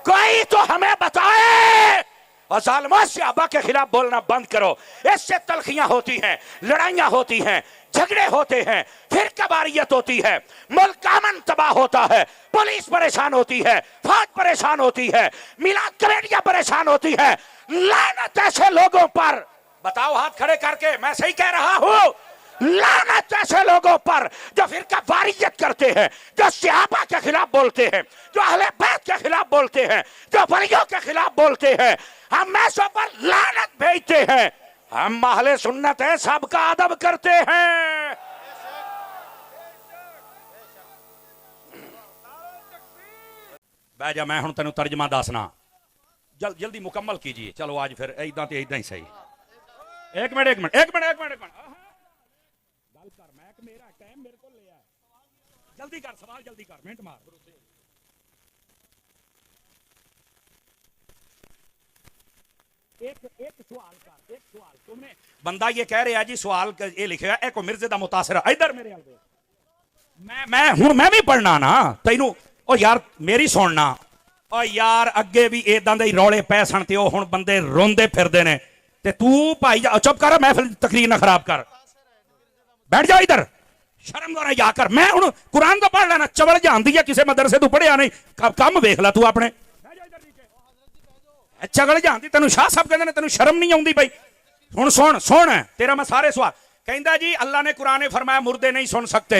कोई तो हमें बताए। और जालिमों सहाबा के खिलाफ बोलना बंद करो, इससे तलखियां होती हैं, लड़ाइयां होती हैं, झगड़े होते हैं, फिर कबारियत होती है, मुल्क अमन तबाह होता है, पुलिस परेशान होती है, फौज परेशान होती है, मिलाद कमेटियां परेशान होती है। लानत ऐसे लोगों पर, बताओ हाथ खड़े करके, मैं सही कह रहा हूं, लानत ऐसे लोगों पर जो फिर वारियत करते हैं, जो सहाबा के खिलाफ बोलते हैं, जो अहले बैत के खिलाफ बोलते हैं, जो वलियों के खिलाफ बोलते हैं, हम ऐसों पर लानत भेजते हैं। हम अहले सुन्नत है, सबका अदब करते हैं। बह जा, मैं हुण तेनू तर्जमा दसना, जल्दी मुकम्मल कीजिए। चलो आज फिर इदां ते इदां ही सही। एक मिनट एक मिनट एक मिनट एक मिनट गल कर, मैं मेरा टाइम मेरे को ले आ, जल्दी कर सवाल, जल्दी कर, मिनट मार। एक सवाल कर, एक सवाल तुमने, बंदा ये कह रहा है जी सवाल ये लिखेगा एक मिर्जे दा मुतासिर, इधर मेरे हाल मैं हुण मैं भी पढ़ना ना तैनू। ओ यार मेरी सुनना, ओ यार अगे भी इदां दे रौले पै सन ते ओ हुण बंदे रोंदे फिरदे ने, ते तू भाई चुप कर, मैं फिर तकरीर ना खराब कर, बैठ जा इधर, शर्म करो या कर। मैं हुण कुरान तो पढ़ लेना, चवल जानदी है किसी मदरसे तू पढ़िया नहीं, कम वेख ला तू अपने, चगल जानती तेन शाह साहब कहते तेन शर्म नहीं आती भाई। हुण सुन सुन तेरा मैं सारे सवाल, कहता जी अल्लाह ने कुरान ने फरमाया मुर्दे नहीं सुन सकते,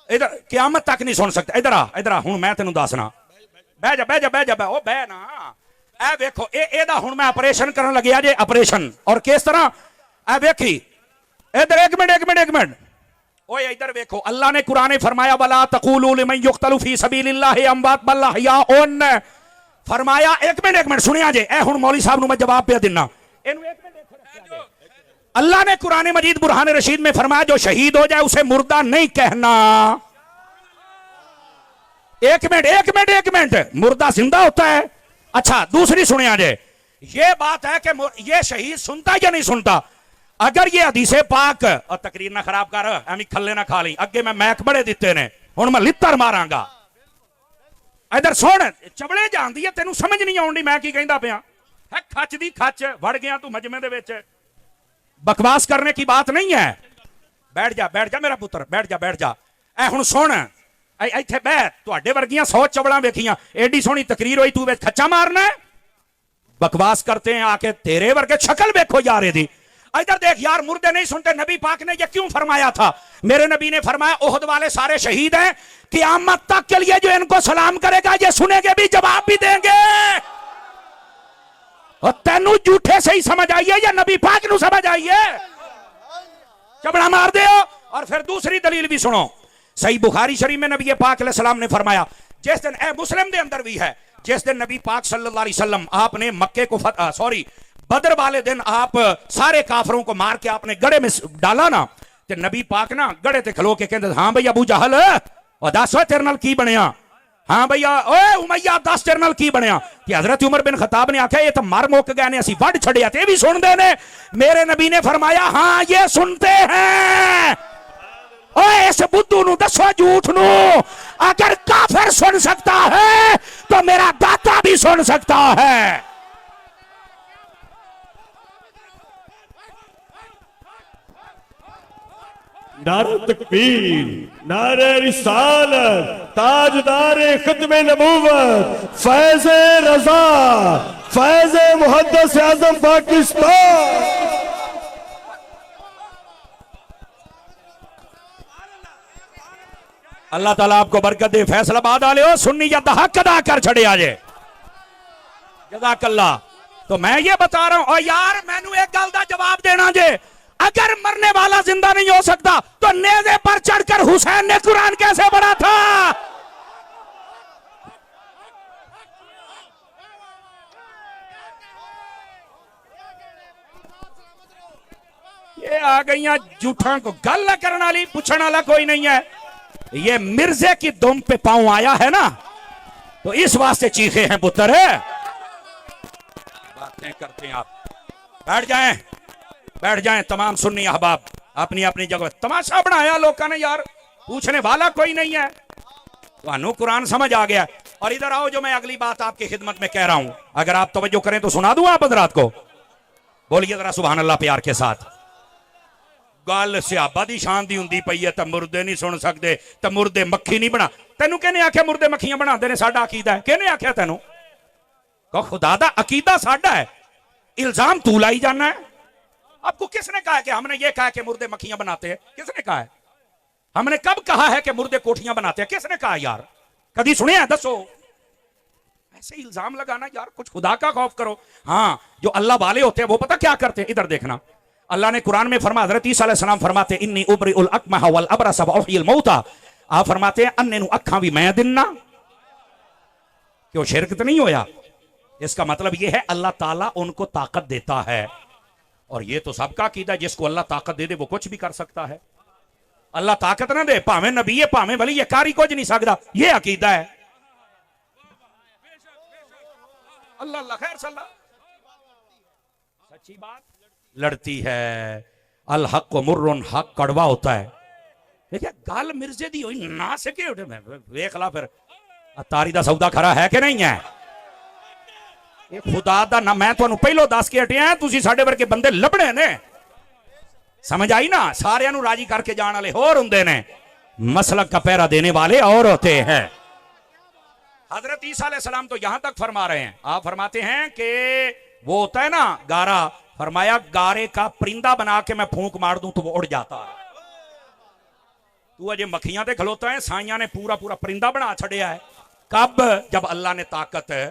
इधर क़यामत तक नहीं सुन सकते। इधर आ हुण मैं तेन दसना, बह जा बह जा बह जा बह, ओ बह ना, ए वेखो एदा हुण मैं ऑपरेशन करन लग्या जे, ऑपरेशन और किस तरह, ए वेखी इधर, एक मिनट एक मिनट एक मिनट, ओए इधर वेखो, अल्लाह ने कुरान ने फरमाया वला तक़ूलू लिमन युक़तलु फी सबीलिल्लाहि अमवात बल अहयाउन, फरमाया एक मिनट सुनिया जे, ए हुण मौली साहब नु मैं जवाब पे देना, इनु एक मिनट देखो। अल्लाह ने कुरान मजीद बुरहान रशीद में फरमाया जो शहीद हो जाए उसे मुर्दा नहीं कहना। एक मिनट, मुर्दा जिंदा होता है। अच्छा दूसरी सुनिया जे, ये बात है कि ये शहीद सुनता या नहीं सुनता? अगर ये हदीसे पाक, और तकरीर ना खराब कर, एवं खल्ले ना खा ली, अगे मैं मैक बड़े दिते ने, हुण मैं लित्तर मारांगा। इधर सुन, चबड़े जानदी है, तेनू समझ नहीं आउंदी मैं की कहंदा पिया है, खच दी खच वड़ गया तू मजमे दे विच, बकवास करने की बात नहीं है। बैठ जा मेरा पुत्र, बैठ जा। ए हुण सुन, इत्थे बह, तुहाडे वर्गियां 100 चवड़ां वेखियां, एडी सोहनी तकरीर होई, तू विच खच्चा मारना है? बकवास करते हैं आके, तेरे वर्गे शक्ल वेखो यार इहदी। इधर देख यार, मुर्दे नहीं सुनते, नबी पाक ने ये क्यों फरमाया था? मेरे नबी ने फरमाया ओहद वाले सारे शहीद हैं, क़यामत तक के लिए जो इनको सलाम करेगा ये सुनेंगे भी, जवाब भी देंगे। और तेनू झूठे से ही समझ आइए या नबी पाक नू समझ आइए? चबड़ा मार दे। और फिर दूसरी दलील भी सुनो, सही बुखारी शरीफ में नबी पाक अलैहि सलाम ने फरमाया, जिस दिन मुस्लिम के अंदर भी है, जिस दिन नबी पाक सल्लल्लाहु अलैहि वसल्लम आपने मक्के को बदर वाले दिन आप सारे काफरों को मार के आपने गड़े में डाला ना, ते नबी पाक ना गड़े ते खलो के कहते हाँ भैया अबू जहल और दस तेरे नाल की बनया, हाँ भैया ओए उमैया दस तेरे नाल की बनया। कि हजरत उमर बिन खताब ने आख्या ये तो मर मुक गए ने, असी वड छड़िया ते भी सुनते ने। मेरे नबी ने फरमाया हाँ ये सुनते हैं। ओए इस बुद्धू नु दसो झूठ नु, अगर काफिर सुन सकता है तो मेरा दाता भी सुन सकता है।
नारे तकबीर, नारे रिसालत, ताजदारे खत्मे नबूवत, फैज़े रजा, फैज़े मुहद्दिस आज़म पाकिस्तान।
अल्लाह ताला आपको बरकत दे। फैसलाबाद वाले हो सुन्नी या हक अदा कर छड़े आजे। जज़ाकल्लाह। तो मैं ये बता रहा हूं और यार मैनू एक गल दा जवाब देना जे, अगर मरने वाला जिंदा नहीं हो सकता तो नेज़े पर चढ़कर हुसैन ने कुरान कैसे पढ़ा था? ये आ गई झूठा को गल करने वाली, पूछने वाला कोई नहीं है। ये मिर्जे की दुम पे पांव आया है ना, तो इस वास्ते चीखे हैं पुत्र है। बातें करते हैं आप। बैठ जाएं तमाम सुन्नी अहबाब अपनी अपनी जगह। तमाशा बनाया लोगों ने यार, पूछने वाला कोई नहीं है। तो कुरान समझ आ गया। और इधर आओ, जो मैं अगली बात आपकी खिदमत में कह रहा हूं, अगर आप तवज्जो करें तो सुना दूं आप हजरात को। बोलिए जरा सुभान अल्लाह प्यार के साथ। गल सियाबा दी शान दी हुंदी पई है, तो मुर्दे नहीं सुन सकते, तो मुर्दे मक्खी नहीं बना। तेनू कहने आख्या मुर्दे मक्खियां बनाते ने, साडा अकीदा है। कहने आख्या तेनू? कहो खुदा दा अकीदा साडा है, इल्जाम तू लाई जाना है। आपको किसने कहा कि हमने ये कहा कि मुर्दे मक्खियां बनाते हैं? किसने कहा है? हमने कब कहा है कि मुर्दे कोठियां बनाते हैं? किसने कहा यार? कभी सुने हैं? दसो। ऐसे इल्जाम लगाना यार, कुछ खुदा का खौफ करो। हाँ, जो अल्लाह वाले होते हैं वो पता क्या करते हैं? इधर देखना, अल्लाह ने कुरान में फरमाया, हज़रत ईसा अलैहिस्सलाम फरमाते हैं, इन्नी उबरिउल अकमह वल अबरस व उहयिल मौता। आप फरमाते हैं अन्ने नु अखां भी मैं दिन्ना। क्यों शिरक तो नहीं होया? इसका मतलब यह है अल्लाह ताला उनको ताकत देता है। और ये तो सबका अकीदा है, जिसको अल्लाह ताकत दे दे वो कुछ भी कर सकता है। अल्लाह ताकत ना दे, भावें नबी है भावें वली, ये कारी कुछ नहीं सकता, ये अकीदा है। अल्लाह अल्लाह खैर सल्ला। सच्ची बात लड़ती है। अल हक मुर्रुन, हक कड़वा होता है। देखिए गल मिर्जे दी होई ना सके उठे में वेख ला फिर तारी दा सौदा खरा है कि नहीं है? ये खुदा दा ना, मैं तुहानू पहलो दस के हटिया, तुसी साडे वर्गे बंदे लभणे ने। समझ आई ना? सारियां नू राजी करके जाने वाले होर हुंदे ने, मसलक का पहरा देने वाले और होते हैं। हजरत ईसा अलैहिस्सलाम तो यहां तक फरमा रहे हैं, आप फरमाते हैं कि वो होता है ना गारा, फरमाया गारे का परिंदा बना के मैं फूंक मार दूं तो वो उड़ जाता है। तू अजे मक्खियां ते खलोता है, साइयां ने पूरा पूरा परिंदा बना छड़िया है। कब? जब अल्लाह ने ताकत है।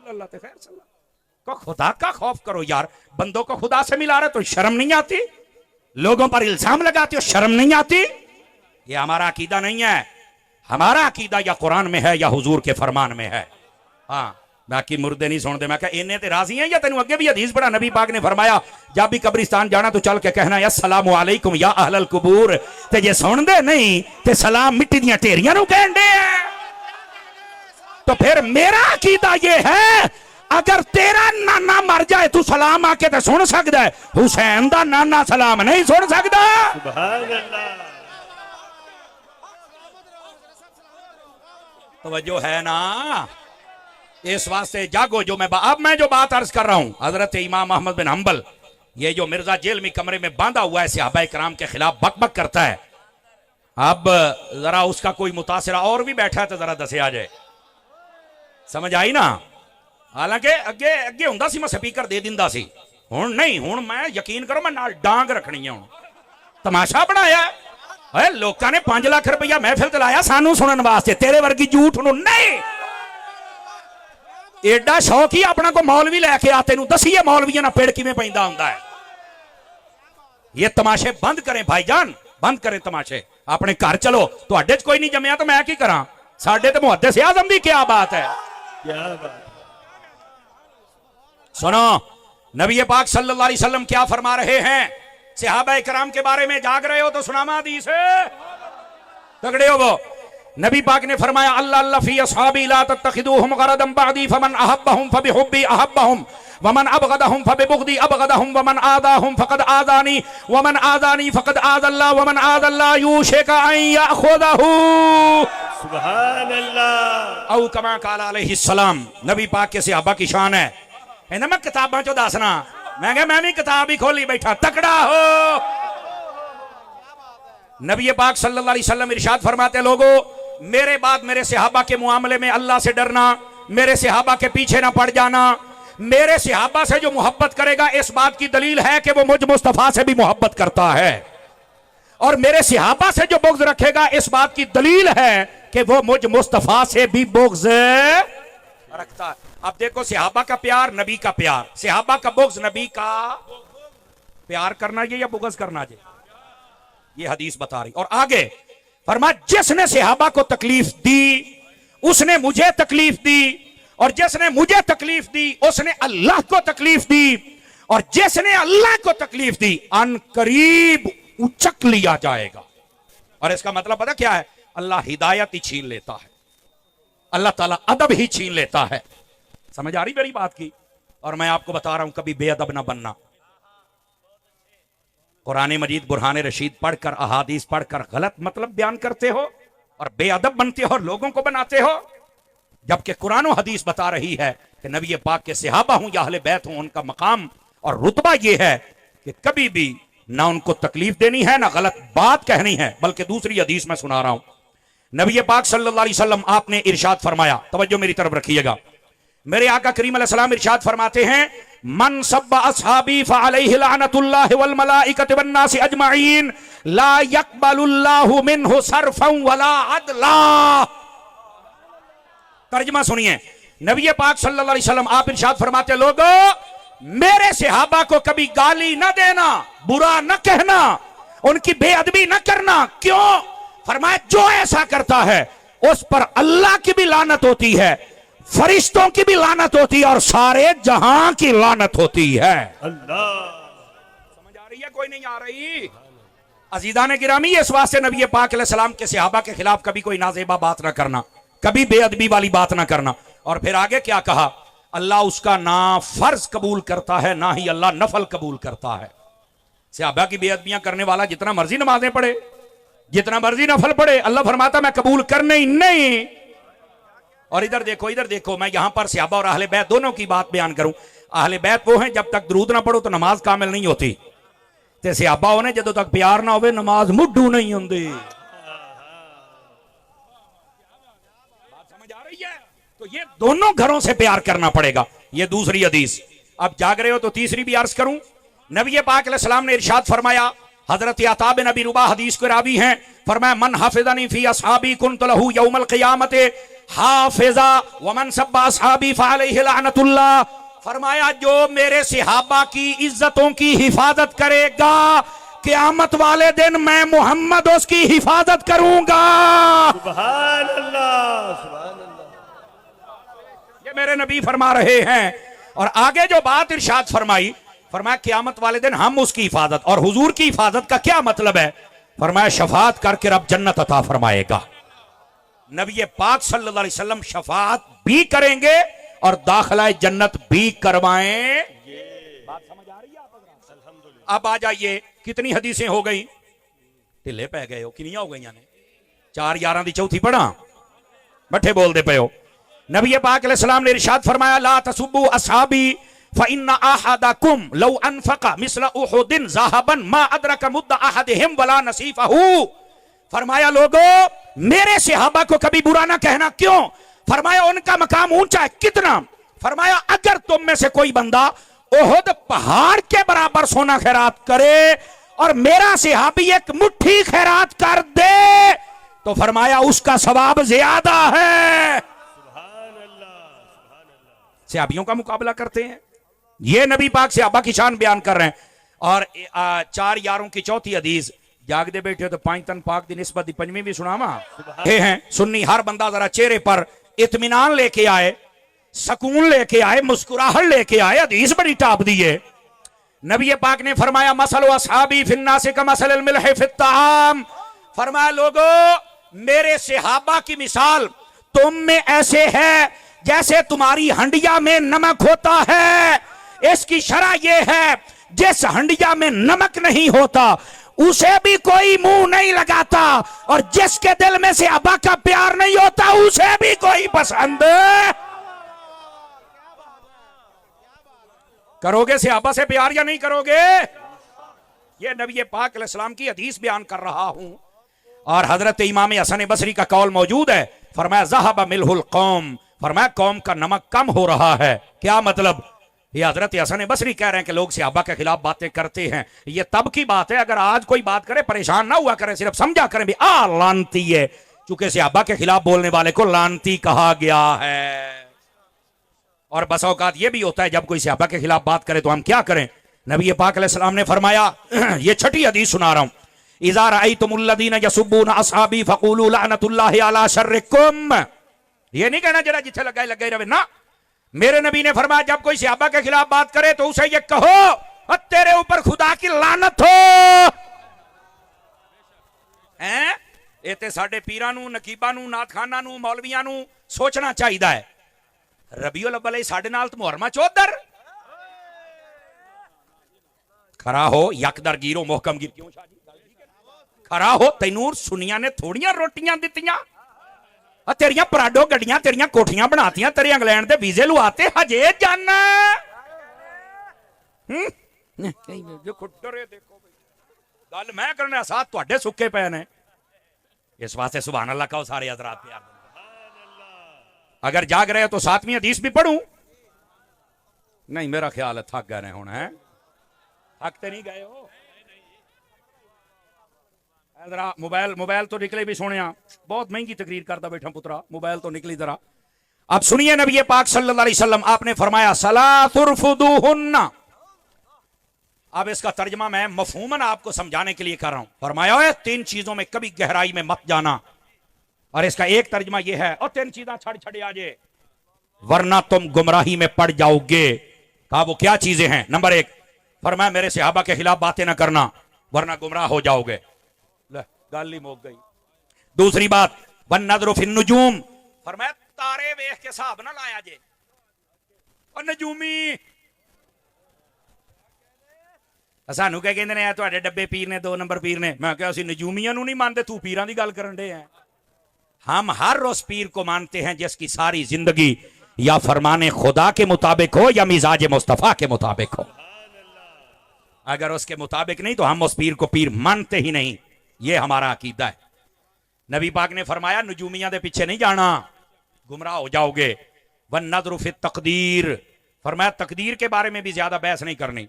अल्लाह ते खैर सल्ला। को खुदा का खौफ करो यार, बंदों को खुदा से मिला रहे तो शर्म नहीं आती? लोगों पर इल्जाम लगाते हो, शर्म नहीं आती? ये हमारा अकीदा नहीं है। हमारा अकीदा या कुरान में है या हुजूर के फरमान में है। हाँ, बाकी मुर्दे नहीं सुनते। मैं कहा इन्हें ते राजी हैं या तेनू अगे भी हदीस पढ़ा, नबी पाक ने फरमाया जब भी कब्रिस्तान जाना तो चल के कहना अस्सलामु अलैकुम या अहलल कुबूर। ते जे सुनदे नहीं ते सलाम मिट्टी दियां ढेरियां नू कहंदे हैं। तो फिर मेरा अकीदा ये है, अगर तेरा नाना मर जाए तू सलाम आके तो सुन सकता है, हुसैन दा नाना सलाम नहीं सुन सकता।
सुभान अल्लाह।
तवज्जो है ना? इस वास्ते जागो। जो मैं जो बात अर्ज कर रहा हूं, हजरत इमाम अहमद बिन हंबल, ये जो मिर्जा जेल में कमरे में बांधा हुआ है, सहाबाए किराम के खिलाफ बकबक करता है। अब जरा उसका कोई मुतासिरा और भी बैठा है तो जरा दसे आ जाए। समझ आई ना? हालांकि अगे अगे हुंदा सी मैं स्पीकर दे दिंदा सी, हुण नहीं। हुण मैं यकीन करो मैं नाल डांग रखनी है। हुण तमाशा बनाया है लोगों ने। 5 लाख रुपया महफिल ते लाया सानू सुनन वास्ते, तेरे वर्गी झूठ नूं नहीं। एडा शौक ही अपना को मौलवी लैके आ, तेनू दसीए मौलवियां ना पेड़ किवें पैंदा हुंदा है। ये तमाशे बंद करें भाईजान, बंद करें तमाशे। अपने घर चलो। तुहाडे च कोई नहीं जम्मिया तो मैं की करा? साडे ते मुहद्दिस आज़म दी क्या बात है?
क्या बात।
सुनो, नबी पाक सल्लल्लाहु अलैहि वसल्लम क्या फरमा रहे हैं? सहाबाए किराम के बारे में जाग रहे हो तो सुनामा हदीस है, तगड़े हो वो। नबी पाक ने फरमाया अल्लाह अल्लाह फी अस्हाबी ला तत्तखिदूहुम गरदम बअदी फमन अहब्बहुम फबिहुब्बी अहब्बहुम वमन अबगदहुम फबिबुगदी अबगदहुम वमन आदाहुम फकद आदानी वमन आदानी फकद आदल्लाह वमन आदल्लाह यूशिका अन याखुदहू।
सुभान अल्लाह।
औ कमा काला अलैहि सलाम। नबी पाक के सहाबा की शान है। इन्हें मैं किताबां चो दसना, मैं भी किताब ही खोली बैठा, तकड़ा हो। नबी पाक सल्लल्लाहु अलैहि वसल्लम इरशाद फरमाते, लोगों मेरे बाद मेरे सहाबा के मुआमले में अल्लाह से डरना, मेरे सहाबा के पीछे ना पड़ जाना। मेरे सहाबा से जो मोहब्बत करेगा इस बात की दलील है कि वो मुझ मुस्तफा से भी मोहब्बत करता है, और मेरे सहाबा से जो बुग़्ज़ रखेगा इस बात की दलील है कि वो मुझ मुस्तफा से भी बुग़्ज़ रखता है। अब देखो, सहाबा का प्यार नबी का प्यार, सहाबा का बुग़्ज़ नबी का प्यार करना ये या बुग़्ज़ करना ये, ये हदीस बता रही। और आगे फरमाया, जिसने सहाबा को तकलीफ दी उसने मुझे तकलीफ दी, और जिसने मुझे तकलीफ दी उसने अल्लाह को तकलीफ दी, और जिसने अल्लाह को तकलीफ दी अन करीब उचक लिया जाएगा। और इसका मतलब पता क्या है? अल्लाह हिदायत ही छीन लेता है, अल्लाह ताला अदब ही छीन लेता है। समझ आ रही मेरी बात की? और मैं आपको बता रहा हूं, कभी बेअदब ना बनना। कुरान मजीद बुरहान रशीद पढ़कर, अहादीस पढ़कर गलत मतलब बयान करते हो और बेअदब बनते हो और लोगों को बनाते हो, जबकि कुरान और हदीस बता रही है कि नबी पाक के सहाबा हूं या अहले बैत हूं, उनका मकाम और रुतबा यह है कि कभी भी ना उनको तकलीफ देनी है ना गलत बात कहनी है। बल्कि दूसरी हदीस में सुना रहा हूं, नबी पाक सल्लल्लाहु अलैहि वसल्लम आपने इरशाद फरमाया, तवज्जो मेरी तरफ रखिएगा, मेरे आका करीम अलैहि सलाम इरशाद फरमाते हैं, मन सब्बा अस्हाबी फअलैहि लानतुल्लाहि वल मलाइकति वन नासि अजमईन ला यक़बलुल्लाहु मिन्हु सर्फन वला अदला। तर्जुमा सुनिए, नबी पाक सल्लल्लाहु अलैहि वसल्लम आप इरशाद फरमाते, लोगों मेरे सहाबा को कभी गाली न देना, बुरा न कहना, उनकी बेअदबी न करना। क्यों? फरमाया, जो ऐसा करता है उस पर अल्लाह की भी लानत होती है, फरिश्तों की भी लानत होती है, और सारे जहां की लानत होती है।
अल्लाह,
समझ आ रही है? कोई नहीं आ रही? अजीज़ान गिरामी, इस वास्ते नबी पाक अलैहि सलाम के सहाबा के खिलाफ कभी कोई नाजेबा बात ना करना, कभी बेअदबी वाली बात ना करना। और फिर आगे क्या कहा? अल्लाह उसका ना फर्ज कबूल करता है ना ही अल्लाह नफल कबूल करता है। सहाबा की बेअदबियां करने वाला जितना मर्जी नमाजें पढ़े, जितना मर्जी नफल पढ़े, अल्लाह फरमाता मैं कबूल करने ही नहीं। और इधर देखो, मैं यहां पर सहाबा और अहले बैत दोनों की बात बयान करूं। अहले बैत वो हैं जब तक दरूद ना पढ़ो तो नमाज कामिल नहीं होती, ते सहाबा होने जदों तक प्यार ना होवे नमाज मुड्ढू नहीं होंदी। बात समझ आ रही है? तो ये दोनों घरों से प्यार करना पड़ेगा। ये दूसरी हदीस। अब जाग रहे हो तो तीसरी भी अर्ज करूं। नबी पाक अलैहि सलाम ने इरशाद फरमाया, हजरत अता बिन अबी रुबा हदीस के रावी हैं, फरमाया मन हाफिज़नी फी अस्हाबी कुन्तु लहू यौमल क़ियामत हाफिज़ा व मन सब्बा अस्हाबी फअलैहि लानतुल्लाह। फरमाया, जो मेरे सहाबा की इज्जतों की हिफाजत करेगा, क़यामत वाले दिन मैं मोहम्मद उसकी हिफाजत करूंगा।
सुभान अल्लाह, सुभान अल्लाह।
ये मेरे नबी फरमा रहे हैं। और आगे जो बात इरशाद फरमाई, फरमाया क़यामत वाले दिन हम उसकी हिफाजत। और हुजूर की हिफाजत का क्या मतलब है? फरमाया, शफाअत करके रब जन्नत अता फरमाएगा। नबी पाक सल्लल्लाहु अलैहि वसल्लम शफाअत भी करेंगे और दाखिला जन्नत भी करवाएं। बात समझ आ रही है आप? अब आ जाइए, कितनी हदीसें हो गई? ढिले पै गए हो, कितनी हो गई ने? 4 11 दी चौथी पढ़ा, बठे बोलते पे हो। नबी पाक अलैहि सलाम ने इरशाद फरमाया, ला तसुब्बु असहाबी फ़इन्ना अहदकुम लौ अनफ़क़ मिस्ल उहुदिन ज़हबन मा अदरक मुद्द अहदिहिम वला नसीफ़हु। फरमाया, लोगों मेरे सहाबा को कभी बुरा ना कहना। क्यों? फरमाया, उनका मकाम ऊंचा है। कितना? फरमाया, अगर तुम में से कोई बंदा उहुद पहाड़ के बराबर सोना खैरात करे और मेरा सहाबी एक मुट्ठी खैरात कर दे तो फरमाया उसका सवाब ज्यादा है। सहाबियों का मुकाबला करते हैं। ये नबी पाक सहाबा की शान बयान कर रहे हैं। और 4 यारों की चौथी हदीस, जागदे बैठे हो तो 5 तन पाक दी निस्बत दी पंजवीं भी सुनावा हैं। सुन्नी हर बंदा जरा चेहरे पर इत्मीनान लेके आए, सुकून लेके आए, मुस्कुराहट लेके आए। हदीस बड़ी टाप दी है। नबी पाक ने फरमाया, मसलु अस्हाबी फिन्नास का मसलिल मिल्ह फित्ताम। फरमाया, लोगों मेरे सहाबा की मिसाल तुम में ऐसे है जैसे तुम्हारी हंडिया में नमक होता है। इसकी शरह यह है, जिस हंडिया में नमक नहीं होता उसे भी कोई मुंह नहीं लगाता, और जिसके दिल में सहाबा का प्यार नहीं होता उसे भी कोई पसंद करोगे सहाबा से प्यार या नहीं करोगे? ये नबी पाक अलैहिस्सलाम की हदीस बयान कर रहा हूं और हजरत इमाम हसन बसरी का कौल मौजूद है। फरमाया ज़हब मिलहुल कौम, फरमाया कौम का नमक कम हो रहा है। क्या मतलब? ये हजरत हसन बसरी कह रहे हैं कि लोग सहाबा के खिलाफ बातें करते हैं। ये तब की बात है, अगर आज कोई बात करे परेशान ना हुआ करें, सिर्फ समझा करें भी लानती है, चूंकि सहाबा के खिलाफ बोलने वाले को लानती कहा गया है। और बस औकात ये भी होता है जब कोई सहाबा के खिलाफ बात करे तो हम क्या करें। नबी पाक अलैहिस्सलाम ने फरमाया, ये छठी हदीस सुना रहा हूं, इज़ा रअयतुमुल्लज़ीना यसुब्बूना अस्हाबी फक़ूलू लअनतुल्लाहि अला शर्रिकुम। ये नहीं कहना जरा जिथे लगा लगे रहे ना। मेरे नबी ने फरमाया जब कोई सहाबा के खिलाफ बात करे तो उसे ये कहो तेरे ऊपर खुदा की लानत हो। हैं ਇਹ ਤੇ ਸਾਡੇ ਪੀਰਾਂ ਨੂੰ, ਨਕੀਬਾਂ ਨੂੰ, ਨਾਥਖਾਨਾਂ ਨੂੰ, ਮੌਲਵੀਆਂ ਨੂੰ ਸੋਚਣਾ ਚਾਹੀਦਾ ਹੈ। रबीउल अव्वल साढ़े नाल तो मुहर्रमा चौधर खरा हो यकदर गिरो मोहकम गिर क्यों खरा हो तैनूर सुनिया ने थोड़ियां रोटियां दित्तियां तेरियां पराडो गड्डियां तेरियां कोठियां बनातियां तेरे इंग्लैंड दे वीजे लुआते हजे जाना देखो गल मैं करने साथ तुहाडे सुक्के पे ने इस वास्ते सुभान अल्लाह कहो सारे हजरात प्यार। अगर जाग रहे हो तो 7वीं हदीस भी पढ़ूं? नहीं मेरा ख्याल है थक गए होना है। थकते नहीं गए हो? जरा मोबाइल तो निकले भी सोने, बहुत महंगी तकरीर करता बैठा पुत्रा, मोबाइल तो निकली जरा। अब सुनिए नबी पाक सल्लल्लाहु अलैहि वसल्लम आपने फरमाया सलातुरफुदुहुन्ना। अब इसका तर्जमा मैं मफहूमन आपको समझाने के लिए कर रहा हूं। फरमाया है 3 चीजों में कभी गहराई में मत जाना। और इसका एक तर्जमा यह है और 3 चीजें छड़ आ जाए वरना तुम गुमराही में पड़ जाओगे। कहा वो क्या चीजें हैं? नंबर 1 फरमाया मेरे सहाबा के खिलाफ बातें ना करना वरना गुमराह हो जाओगे। गल ही मुक गई। दूसरी बात वन नज़रु फिन नुजूम, फरमाया तारे वेख के हिसाब ना लाया जे और नजूमी सानू क्या कहते हैं तुहाडे डब्बे पीर ने 2 नंबर पीर ने। मैं क्या असीं नजूमियां नूं नहीं मानते, तू पीरां दी गल करन दे हैं। हम हर उस पीर को मानते हैं जिसकी सारी जिंदगी या फरमाने खुदा के मुताबिक हो या मिजाज मुस्तफा के मुताबिक हो। अगर उसके मुताबिक नहीं तो हम उस पीर को पीर मानते ही नहीं। ये हमारा अकीदा है। नबी पाक ने फरमाया नजूमिया के पीछे नहीं जाना, गुमराह हो जाओगे। वन नज़रु फित तकदीर, फरमाया तकदीर के बारे में भी ज्यादा बहस नहीं करनी।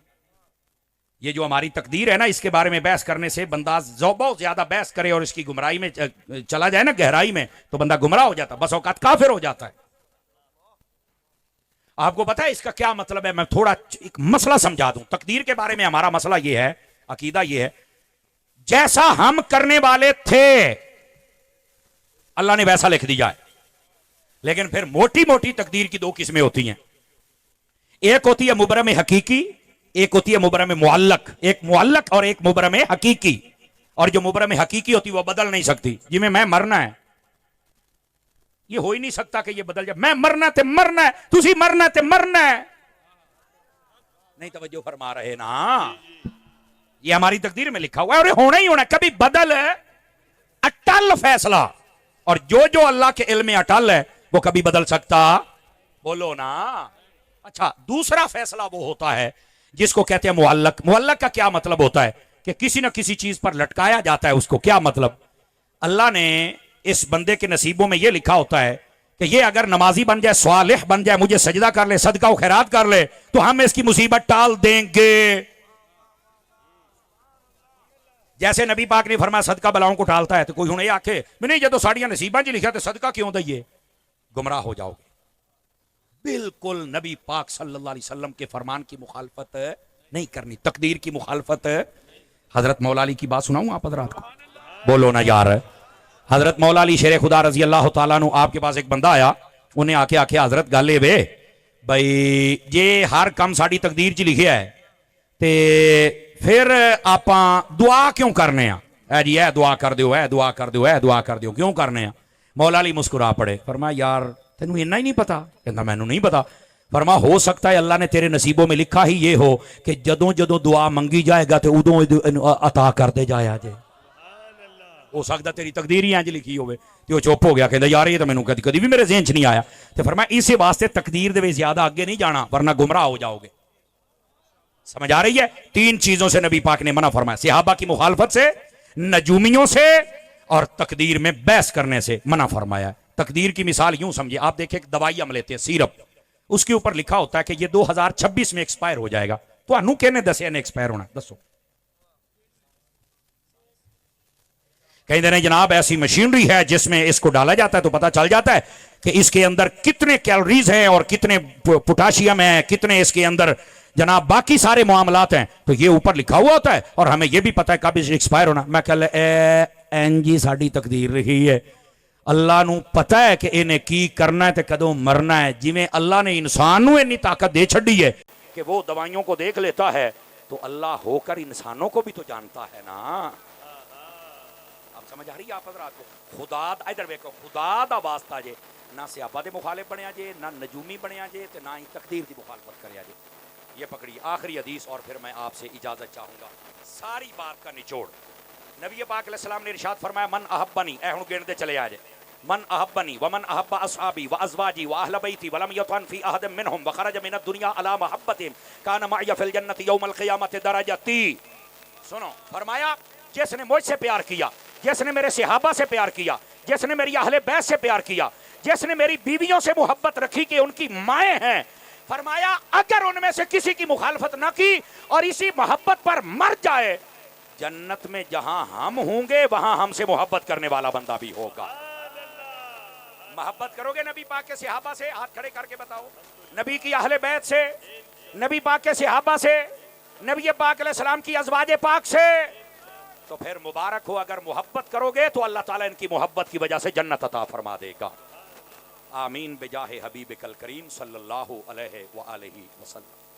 ये जो हमारी तकदीर है ना, इसके बारे में बहस करने से बंदा बहुत ज्यादा बहस करे और इसकी गुमराही में चला जाए ना, गहराई में, तो बंदा गुमराह हो जाता, बस औकात काफिर हो जाता है। आपको पता है इसका क्या मतलब है? मैं थोड़ा एक मसला समझा दूं। तकदीर के बारे में हमारा मसला ये है, अकीदा ये है, जैसा हम करने वाले थे अल्लाह ने वैसा लिख दिया है। लेकिन फिर मोटी मोटी तकदीर की 2 किस्में होती हैं। एक होती है मुबरम हकीकी, एक होती है मुबरम मुअल्लक। एक मुअल्लक और एक मुबरम हकीकी। और जो मुबरम हकीकी होती है वो बदल नहीं सकती। जिमें मैं मरना है, ये हो ही नहीं सकता कि ये बदल जाए। मैं मरना ते मरना है, तुसी मरना ते मरना है। नहीं तवज्जो फरमा रहे ना? ये हमारी तकदीर में लिखा हुआ है और होना ही होना। कभी बदल अटल फैसला, और जो जो अल्लाह के इल्म में अटल है वो कभी बदल सकता? बोलो ना। अच्छा, दूसरा फैसला वो होता है जिसको कहते हैं मुअल्लक। मुअल्लक का क्या मतलब होता है? कि किसी ना किसी चीज पर लटकाया जाता है उसको। क्या मतलब? अल्लाह ने इस बंदे के नसीबों में यह लिखा होता है कि ये अगर नमाजी बन जाए, स्वालिह बन जाए, मुझे सजदा कर ले, सदका व खैरात कर ले, तो हम इसकी मुसीबत टाल देंगे। जैसे नबी पाक ने फरमाया सदका बलाओं को टालता है, तो कोई हुणे आखे नहीं जो तो साड़ियां नसीबां च लिखा तो सदका क्यों दइए? गुमराह हो जाओगे। बिल्कुल नबी पाक सल्लल्लाहु अलैहि वसल्लम के फरमान की मुखालफत नहीं करनी, तकदीर की मुखालफत। हजरत मौला अली की बात सुनाऊं आप हजरात को? बोलो ना यार। हजरत मौला अली शेर खुदा रजी अल्लाह तआला अन्हु, आपके पास एक बंदा आया, उन्हें आके आखे हजरत गल ए वे भाई जे हर काम साड़ी तकदीर च लिखिया है ते फिर आप दुआ क्यों करने आ? जी ए दुआ कर दो, ए दुआ कर दो, ए दुआ कर दो, क्यों करने आ? मौला अली मुस्कुरा पड़े, फरमाया यार तेनू इन्ना ही नहीं पता? कहता मैनू नहीं पता। फरमा हो सकता है अल्लाह ने तेरे नसीबों में लिखा ही ये हो कि जदों जदों दुआ मंगी जाएगा तो उदों अता करते जाया जे। हो सकता तेरी तकदीर ही इंज लिखी होवे। तो चुप हो गया, कहता यार ये तो मैनू कदी कदी भी मेरे ज़हन च नहीं आया। तो फरमाया इस वास्ते तकदीर दे विच ज्यादा अगे नहीं जाना वरना गुमराह हो जाओगे। समझ आ रही है? 3 चीजों से नबी पाक ने मना फरमाया, सहाबा की मुखालफत से, नजूमियों से, और तकदीर में बहस करने से मना फरमाया। तकदीर की मिसाल यूं समझिए, आप देखिए दवाई हम लेते हैं सिरप, उसके ऊपर लिखा होता है कि ये 2026 में एक्सपायर हो जाएगा। तो कहने दसिया ने एक्सपायर होना, दसो? कहते हैं जनाब ऐसी मशीनरी है जिसमें इसको डाला जाता है तो पता चल जाता है कि इसके अंदर कितने कैलोरीज हैं और कितने पोटाशियम है, कितने इसके अंदर जनाब बाकी सारे मामलात हैं, तो ये ऊपर लिखा हुआ होता है और हमें ये भी पता है कब एक्सपायर होना। मैं कल एनजी साड़ी तकदीर रही है, अल्लाह नू पता है कि इन्हें की करना है तो कदों मरना है। जिमें अल्लाह ने इंसान नू इन्नी ताकत दे छड़ी है कि वो दवाइयों को देख लेता है, तो अल्लाह होकर इंसानों को भी तो जानता है ना। समझ आ रही है आप हज़रात को? खुदा इधर देखो, खुदा दा वास्ता जे ना सहाबा दे मुखालिफ बनया जे, ना नजूमी बनया जे, ते ना ही तकदीर दी मुखालफत करया जे। ये पकड़ी आखिरी हदीस और फिर मैं आपसे इजाजत चाहूंगा। सारी बात का निचोड़ नबी पाक अलैहिस्सलाम ने इरशाद फरमाया, मन अहब्बनी, ए हुण गिनदे चले आ जे, मन अहब्बनी व मन अहब्बा असहाबी व अज़वाजी व अहल बैती व लम यतन फी अहद मिनहुम व खरज मिन दुनिया अला महब्बतिहिम कान मअय फिल जन्नति यौमल क़ियामति दरजती। सुनो, फरमाया जिसने मुझसे प्यार किया, जिसने मेरे सहाबा से प्यार किया, जिसने मेरी अहले बैत से प्यार किया, जिसने मेरी बीवियों से मोहब्बत रखी कि उनकी माएँ हैं, फरमाया अगर उनमें से किसी की मुखालफत ना की और इसी मोहब्बत पर मर जाए, जन्नत में जहां हम होंगे वहां हमसे मोहब्बत करने वाला बंदा भी होगा। मोहब्बत करोगे नबी पाक के सहाबा से? हाथ खड़े करके बताओ। नबी की अहले बैत से, नबी पाक के सहाबा से, नबी पाक अलैहिस्सलाम की अज़वाजे पाक से, तो फिर मुबारक हो। अगर मोहब्बत करोगे तो अल्लाह ताला इनकी मोहब्बत की वजह से जन्नत अता फरमा देगा। आमीन बिजाहे हबीब कल करीम सल्लल्लाहु अलैहि व आलिहि वसल्लम।